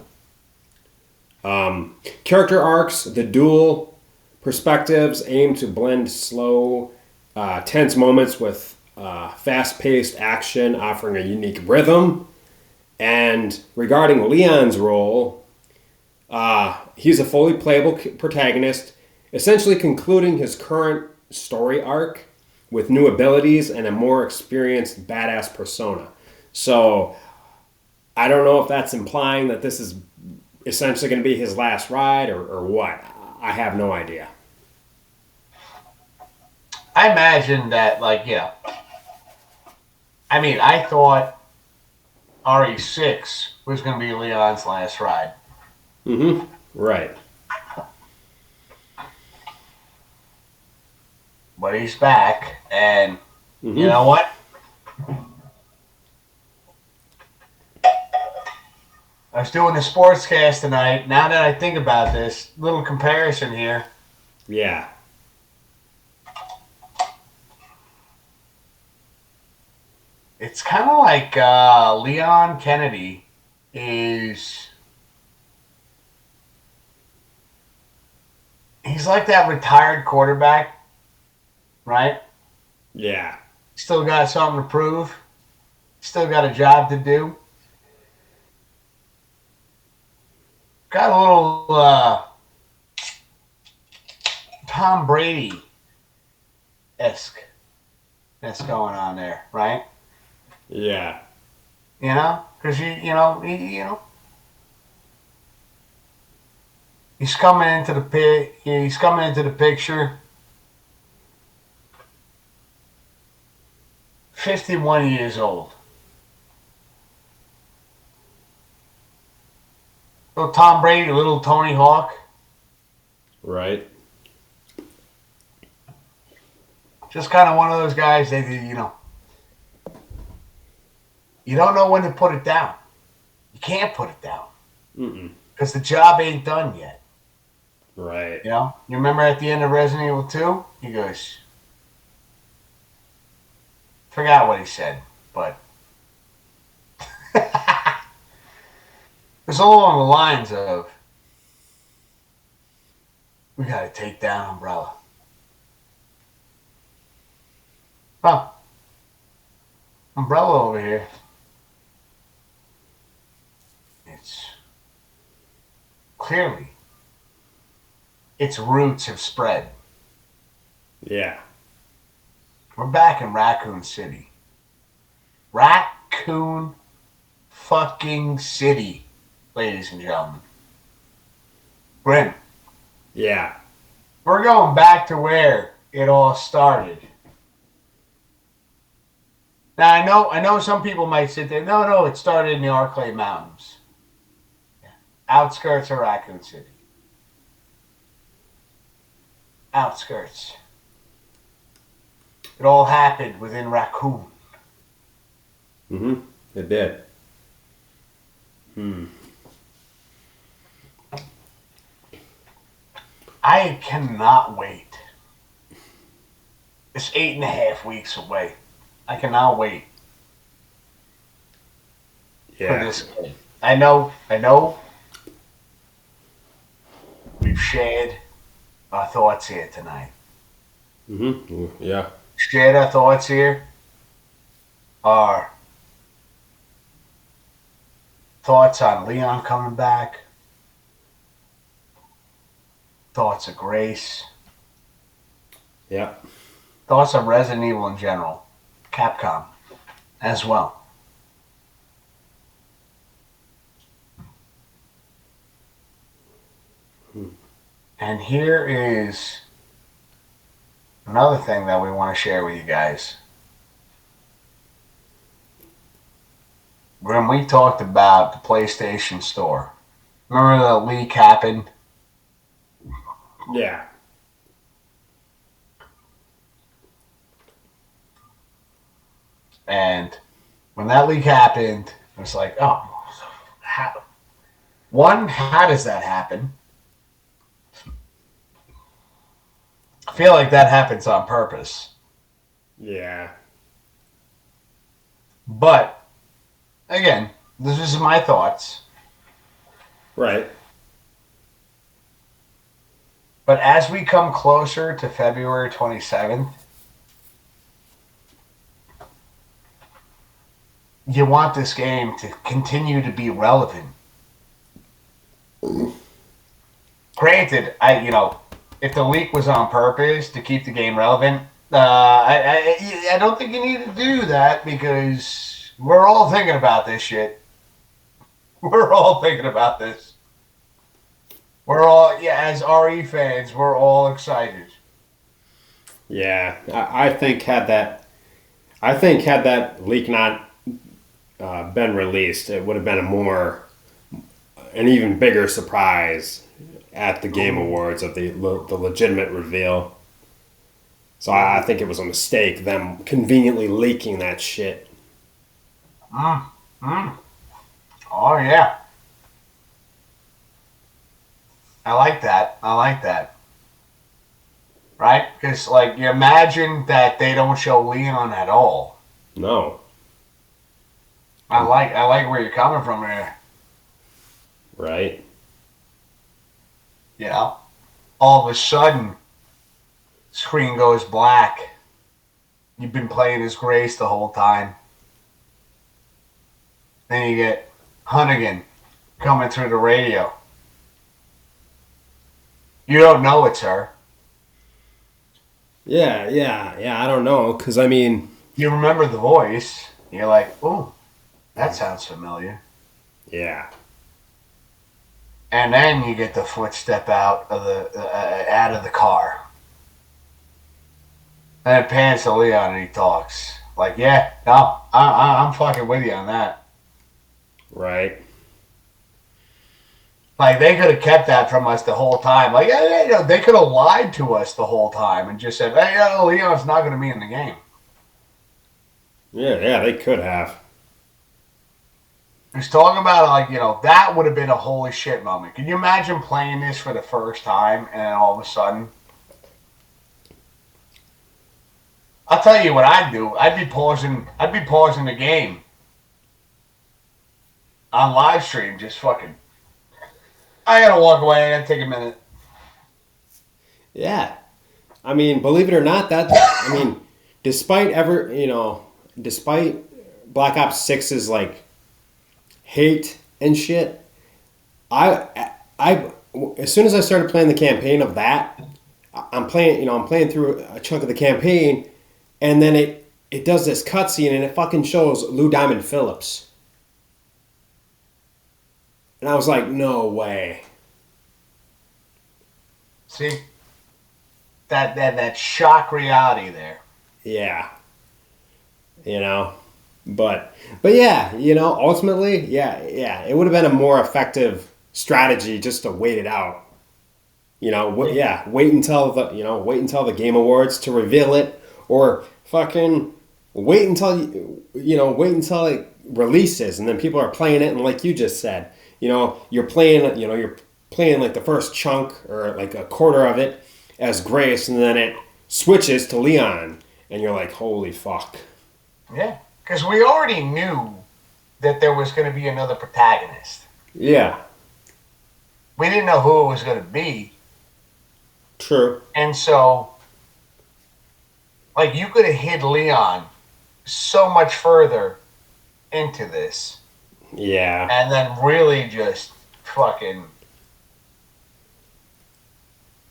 Character arcs, the dual perspectives aim to blend slow, tense moments with fast-paced action, offering a unique rhythm. And regarding Leon's role, he's a fully playable protagonist, essentially concluding his current story arc with new abilities and a more experienced badass persona. So, I don't know if that's implying that this is essentially going to be his last ride or what. I have no idea. I imagine that, I thought RE6 was going to be Leon's last ride. Mm-hmm. Right. But he's back, and you know what? I was doing the sportscast tonight. Now that I think about this, little comparison here. Yeah. It's kind of like Leon Kennedy is. He's like that retired quarterback, right? Yeah. Still got something to prove. Still got a job to do. Got a little Tom Brady esque that's going on there, right? Yeah. Because he's coming into the he's coming into the picture. 51 years old. Little Tom Brady, little Tony Hawk. Right. Just kind of one of those guys that, you don't know when to put it down. You can't put it down. Because the job ain't done yet. Right. You remember at the end of Resident Evil 2? He goes, forgot what he said, but it's along the lines of, we got to take down Umbrella. Well, Umbrella over here, it's clearly, its roots have spread. Yeah. We're back in Raccoon City. Raccoon fucking City, ladies and gentlemen. Grim. Yeah. We're going back to where it all started. Now, I know some people might sit there, no, it started in the Arclay Mountains. Yeah. Outskirts of Raccoon City. Outskirts. It all happened within Raccoon. It did. I cannot wait. It's 8.5 weeks away. I cannot wait for this game. I know. We've shared our thoughts here tonight. Yeah. Shared our thoughts here. Our thoughts on Leon coming back. Thoughts of Grace. Yeah. Thoughts on Resident Evil in general. Capcom as well. And here is another thing that we want to share with you guys. When we talked about the PlayStation Store, remember the leak happened? Yeah. And when that leak happened, it was like, oh, how does that happen? I feel like that happens on purpose. Yeah. But, again, this is my thoughts. Right. But as we come closer to February 27th, you want this game to continue to be relevant. Granted, if the leak was on purpose to keep the game relevant, I don't think you need to do that because we're all thinking about this shit. We're all thinking about this. We're all, as RE fans, we're all excited. Yeah. I think had that leak not been released, it would have been an even bigger surprise at the Game Awards of the legitimate reveal. So I think it was a mistake, them conveniently leaking that shit. Oh, yeah. I like that. Right? Because, you imagine that they don't show Leon at all. No. I like where you're coming from there. right? You know, all of a sudden, screen goes black. You've been playing as Grace the whole time. Then you get Hunnigan coming through the radio. You don't know it's her. Yeah. I don't know, because I mean, You remember the voice. You're like, ooh, that sounds familiar. yeah, And then you get the footstep out of the car. And it pans to Leon and he talks. Like, yeah, no, I'm fucking with you on that. right. Like, they could have kept that from us the whole time. Like, yeah, they could have lied to us the whole time and just said, hey, Leon's not going to be in the game. Yeah, they could have. He's talking about, like, that would have been a holy shit moment. Can you imagine playing this for the first time and then all of a sudden? I'll tell you what I'd do. I'd be pausing the game on live stream, just fucking. I gotta walk away. I gotta take a minute. Yeah. I mean, believe it or not, despite despite Black Ops 6's like hate and shit, I as soon as I started playing the campaign of that, I'm playing through a chunk of the campaign, and then it does this cutscene and it fucking shows Lou Diamond Phillips. And I was like, no way. See, that shock reality there. Yeah. But yeah, ultimately, yeah, it would have been a more effective strategy just to wait it out. Wait until the Game Awards to reveal it, or fucking wait until it releases and then people are playing it, and like you just said, you're playing like the first chunk or like a quarter of it as Grace, and then it switches to Leon, and you're like, holy fuck. Yeah, because we already knew that there was going to be another protagonist. Yeah. We didn't know who it was going to be. True. And so, like, you could have hid Leon so much further into this. Yeah. And then really just fucking.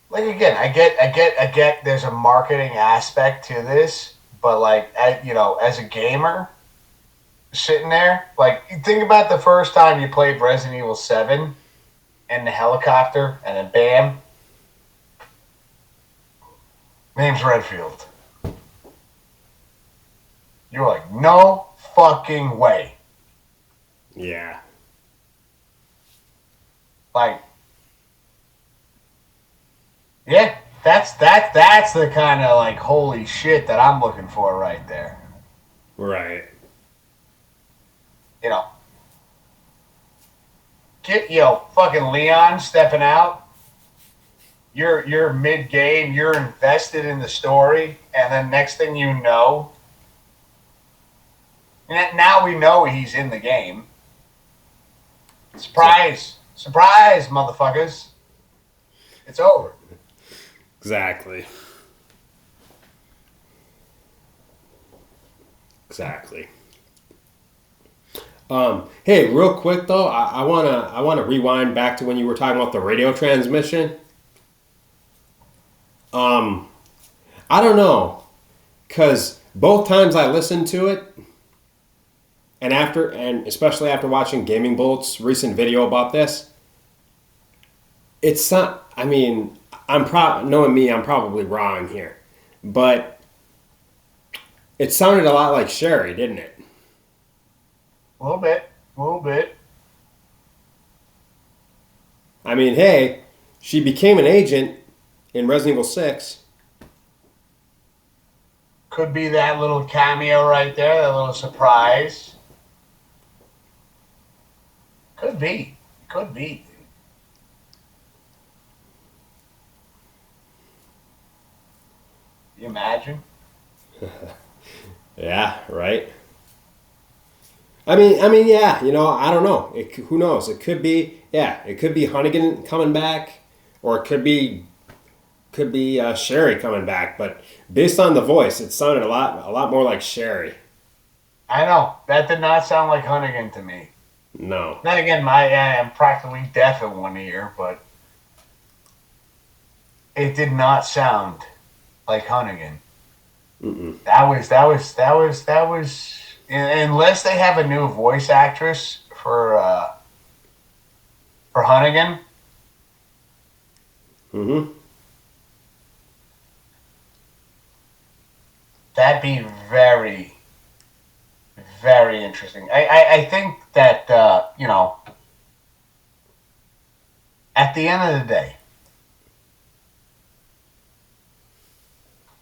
Like, again, I get there's a marketing aspect to this, but, like, as a gamer, sitting there, like, think about the first time you played Resident Evil 7 and the helicopter, and then bam, name's Redfield. You're like, no fucking way. Yeah. Like, yeah, that's the kind of, like, holy shit that I'm looking for right there. Right. Get fucking Leon stepping out. You're mid game. You're invested in the story, and then next thing you know, now we know he's in the game. Surprise, motherfuckers! It's over. Exactly. Hey, real quick though, I wanna rewind back to when you were talking about the radio transmission. I don't know, cause both times I listened to it, and especially after watching Gaming Bolt's recent video about this, it's not. I mean, knowing me, I'm probably wrong here, but it sounded a lot like Sherry, didn't it? A little bit. I mean, hey, she became an agent in Resident Evil 6. Could be that little cameo right there, that little surprise. Could be. You imagine? Yeah, right. Yeah. I don't know. Who knows? It could be. Yeah, it could be Hunnigan coming back, or it could be Sherry coming back. But based on the voice, it sounded a lot more like Sherry. I know that did not sound like Hunnigan to me. No. Then again, I am practically deaf in one ear, but it did not sound like Hunnigan. Mm-mm. That was. Unless they have a new voice actress for Hunnigan, Mm-hmm. that'd be very, very interesting. I think that at the end of the day,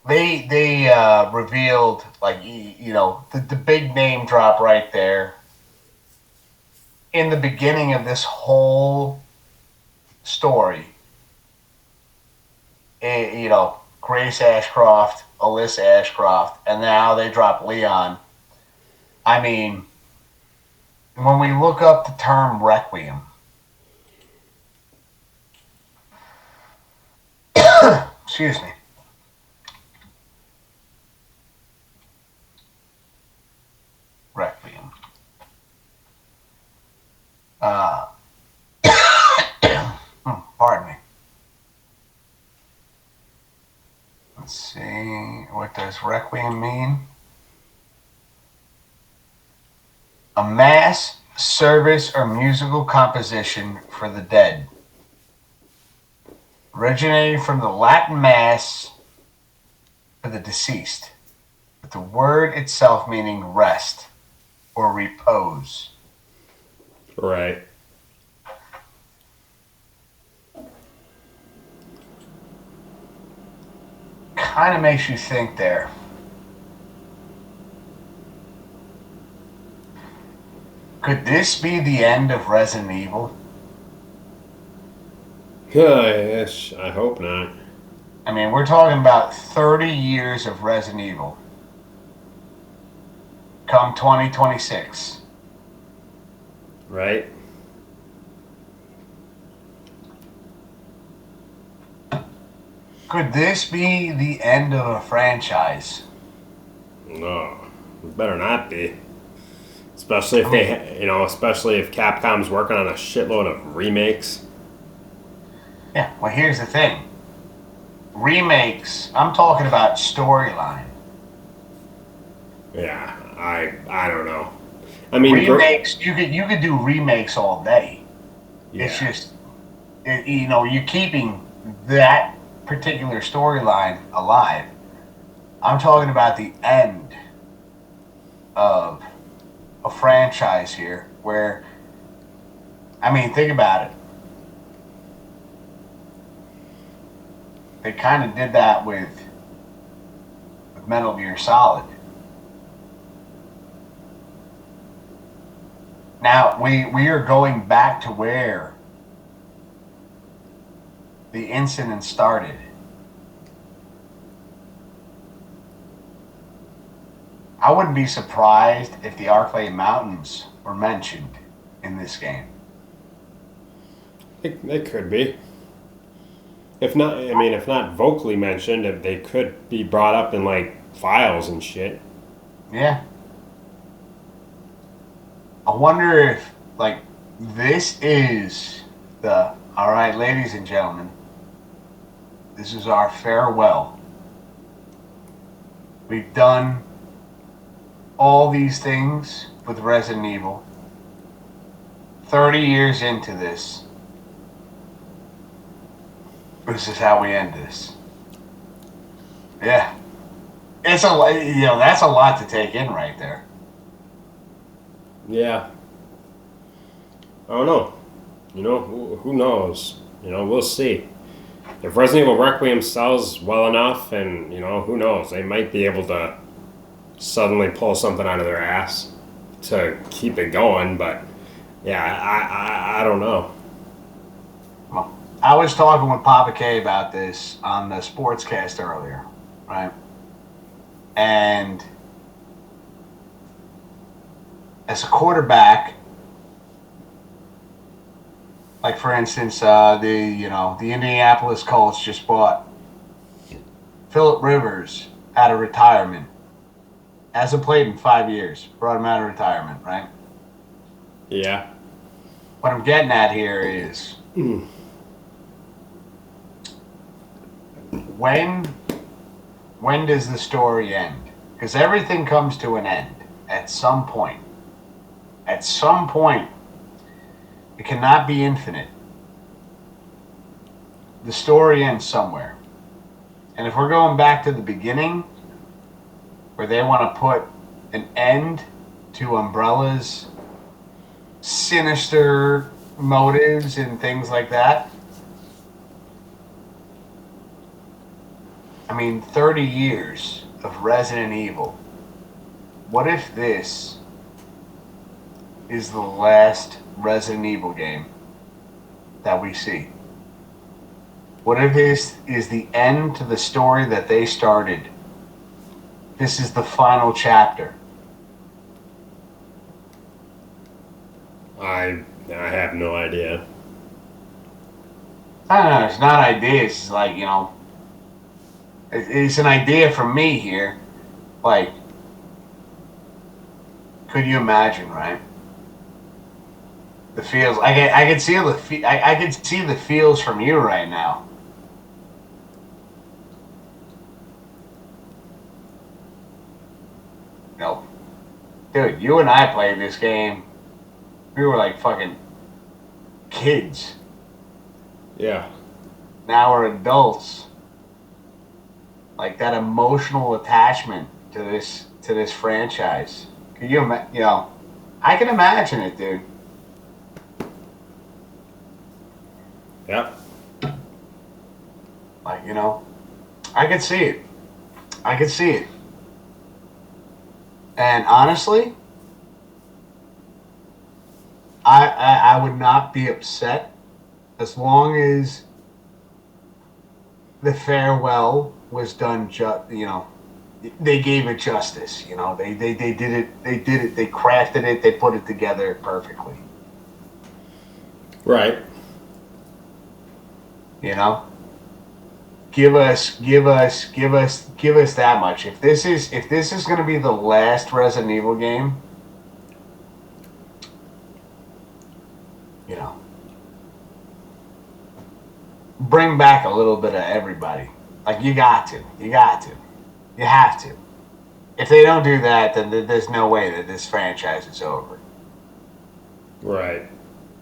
they revealed like the big name drop right there in the beginning of this whole story. Grace Ashcroft, Alyssa Ashcroft, and now they drop Leon. I mean, when we look up the term Requiem, excuse me. Requiem. Uh, pardon me. Let's see. What does Requiem mean? A mass, service, or musical composition for the dead. Originating from the Latin Mass for the deceased, with the word itself meaning rest or repose. Right. Kind of makes you think there. Could this be the end of Resident Evil? Yes, I hope not. I mean, we're talking about 30 years of Resident Evil. Come 2026. Right? Could this be the end of a franchise? No, it better not be. Especially if especially if Capcom's working on a shitload of remakes. Yeah, well, here's the thing. Remakes, I'm talking about storyline. Yeah, I don't know. I mean, Remakes, you could do remakes all day. yeah. It's just, you're keeping that particular storyline alive. I'm talking about the end of a franchise here where, I mean, think about it. They kind of did that with Metal Gear Solid. Now, we are going back to where the incident started. I wouldn't be surprised if the Arclay Mountains were mentioned in this game. It could be. If not vocally mentioned, if they could be brought up in like files and shit. Yeah. I wonder if, like, this is all right, ladies and gentlemen, this is our farewell. We've done all these things with Resident Evil. 30 years into this. This is how we end this. Yeah. It's that's a lot to take in right there. Yeah. I don't know. Who knows? We'll see. If Resident Evil Requiem sells well enough, and who knows? They might be able to suddenly pull something out of their ass to keep it going. But yeah, I don't know. Well, I was talking with Papa K about this on the Sportscast earlier, right? And as a quarterback, like for instance, the Indianapolis Colts just bought Phillip Rivers out of retirement. Hasn't played in 5 years. Brought him out of retirement, right? Yeah. What I'm getting at here is when does the story end? Because everything comes to an end at some point. At some point, it cannot be infinite. The story ends somewhere. And if we're going back to the beginning, where they want to put an end to Umbrella's sinister motives and things like that, I mean, 30 years of Resident Evil. What if this is the last Resident Evil game that we see? What if this is the end to the story that they started? This is the final chapter. I have no idea. I don't know, it's not ideas, it's like, it's an idea from me here. Like, could you imagine, right? The feels. I can see I can see the feels from you right now. Nope. Dude, you and I played this game. We were like fucking kids. Yeah. Now we're adults. Like that emotional attachment to this franchise. Can you I can imagine it, dude. Yep. Like, I could see it. I could see it. And honestly, I would not be upset as long as the farewell was done. They gave it justice. They did it. They did it. They crafted it. They put it together perfectly. Right. Give us that much. If this is going to be the last Resident Evil game, bring back a little bit of everybody. Like you have to. If they don't do that, then there's no way that this franchise is over. Right.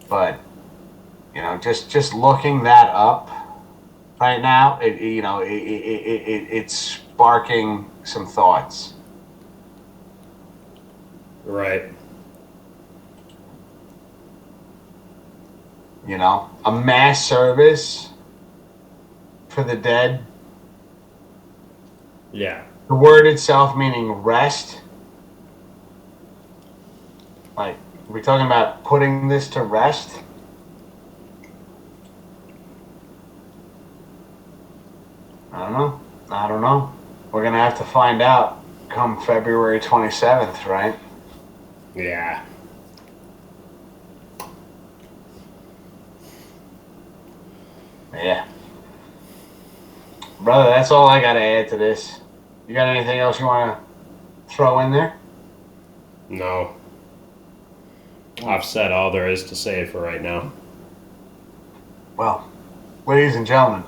But just looking that up right now, it's sparking some thoughts. Right. A mass service for the dead. Yeah. The word itself meaning rest. Like, are we talking about putting this to rest? I don't know. We're going to have to find out come February 27th, right? Yeah. Yeah. Brother, that's all I got to add to this. You got anything else you want to throw in there? No. I've said all there is to say for right now. Well, ladies and gentlemen,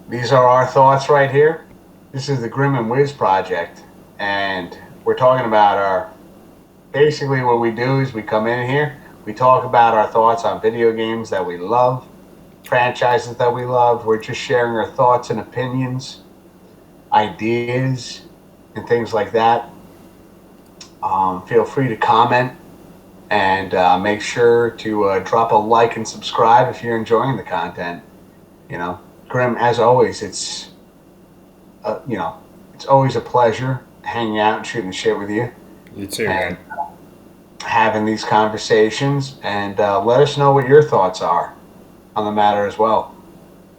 these are our thoughts right here. This is the Grim and Wiz Project, and we're talking about basically what we do is we come in here, we talk about our thoughts on video games that we love, franchises that we love. We're just sharing our thoughts and opinions, ideas, and things like that. Feel free to comment and make sure to drop a like and subscribe if you're enjoying the content. Grim, as always, it's always a pleasure hanging out and shooting the shit with you. You too, and man. having these conversations, and let us know what your thoughts are on the matter as well.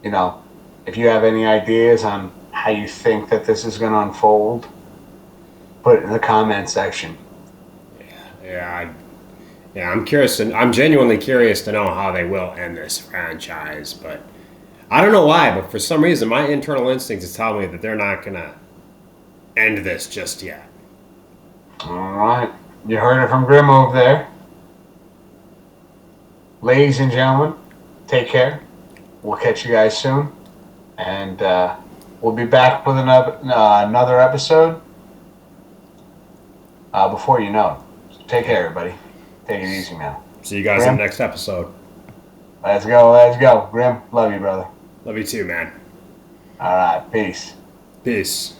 If you have any ideas on how you think that this is going to unfold, put it in the comment section. Yeah, I'm curious, and I'm genuinely curious to know how they will end this franchise. But I don't know why, but for some reason, my internal instincts is telling me that they're not gonna end this just yet. All right, you heard it from Grim over there. Ladies and gentlemen, take care. We'll catch you guys soon, and we'll be back with another episode before you know it. So take care, everybody. Take it easy now. See you guys in the next episode. Let's go. Grim, love you, brother. Love you too, man. All right, peace. Peace.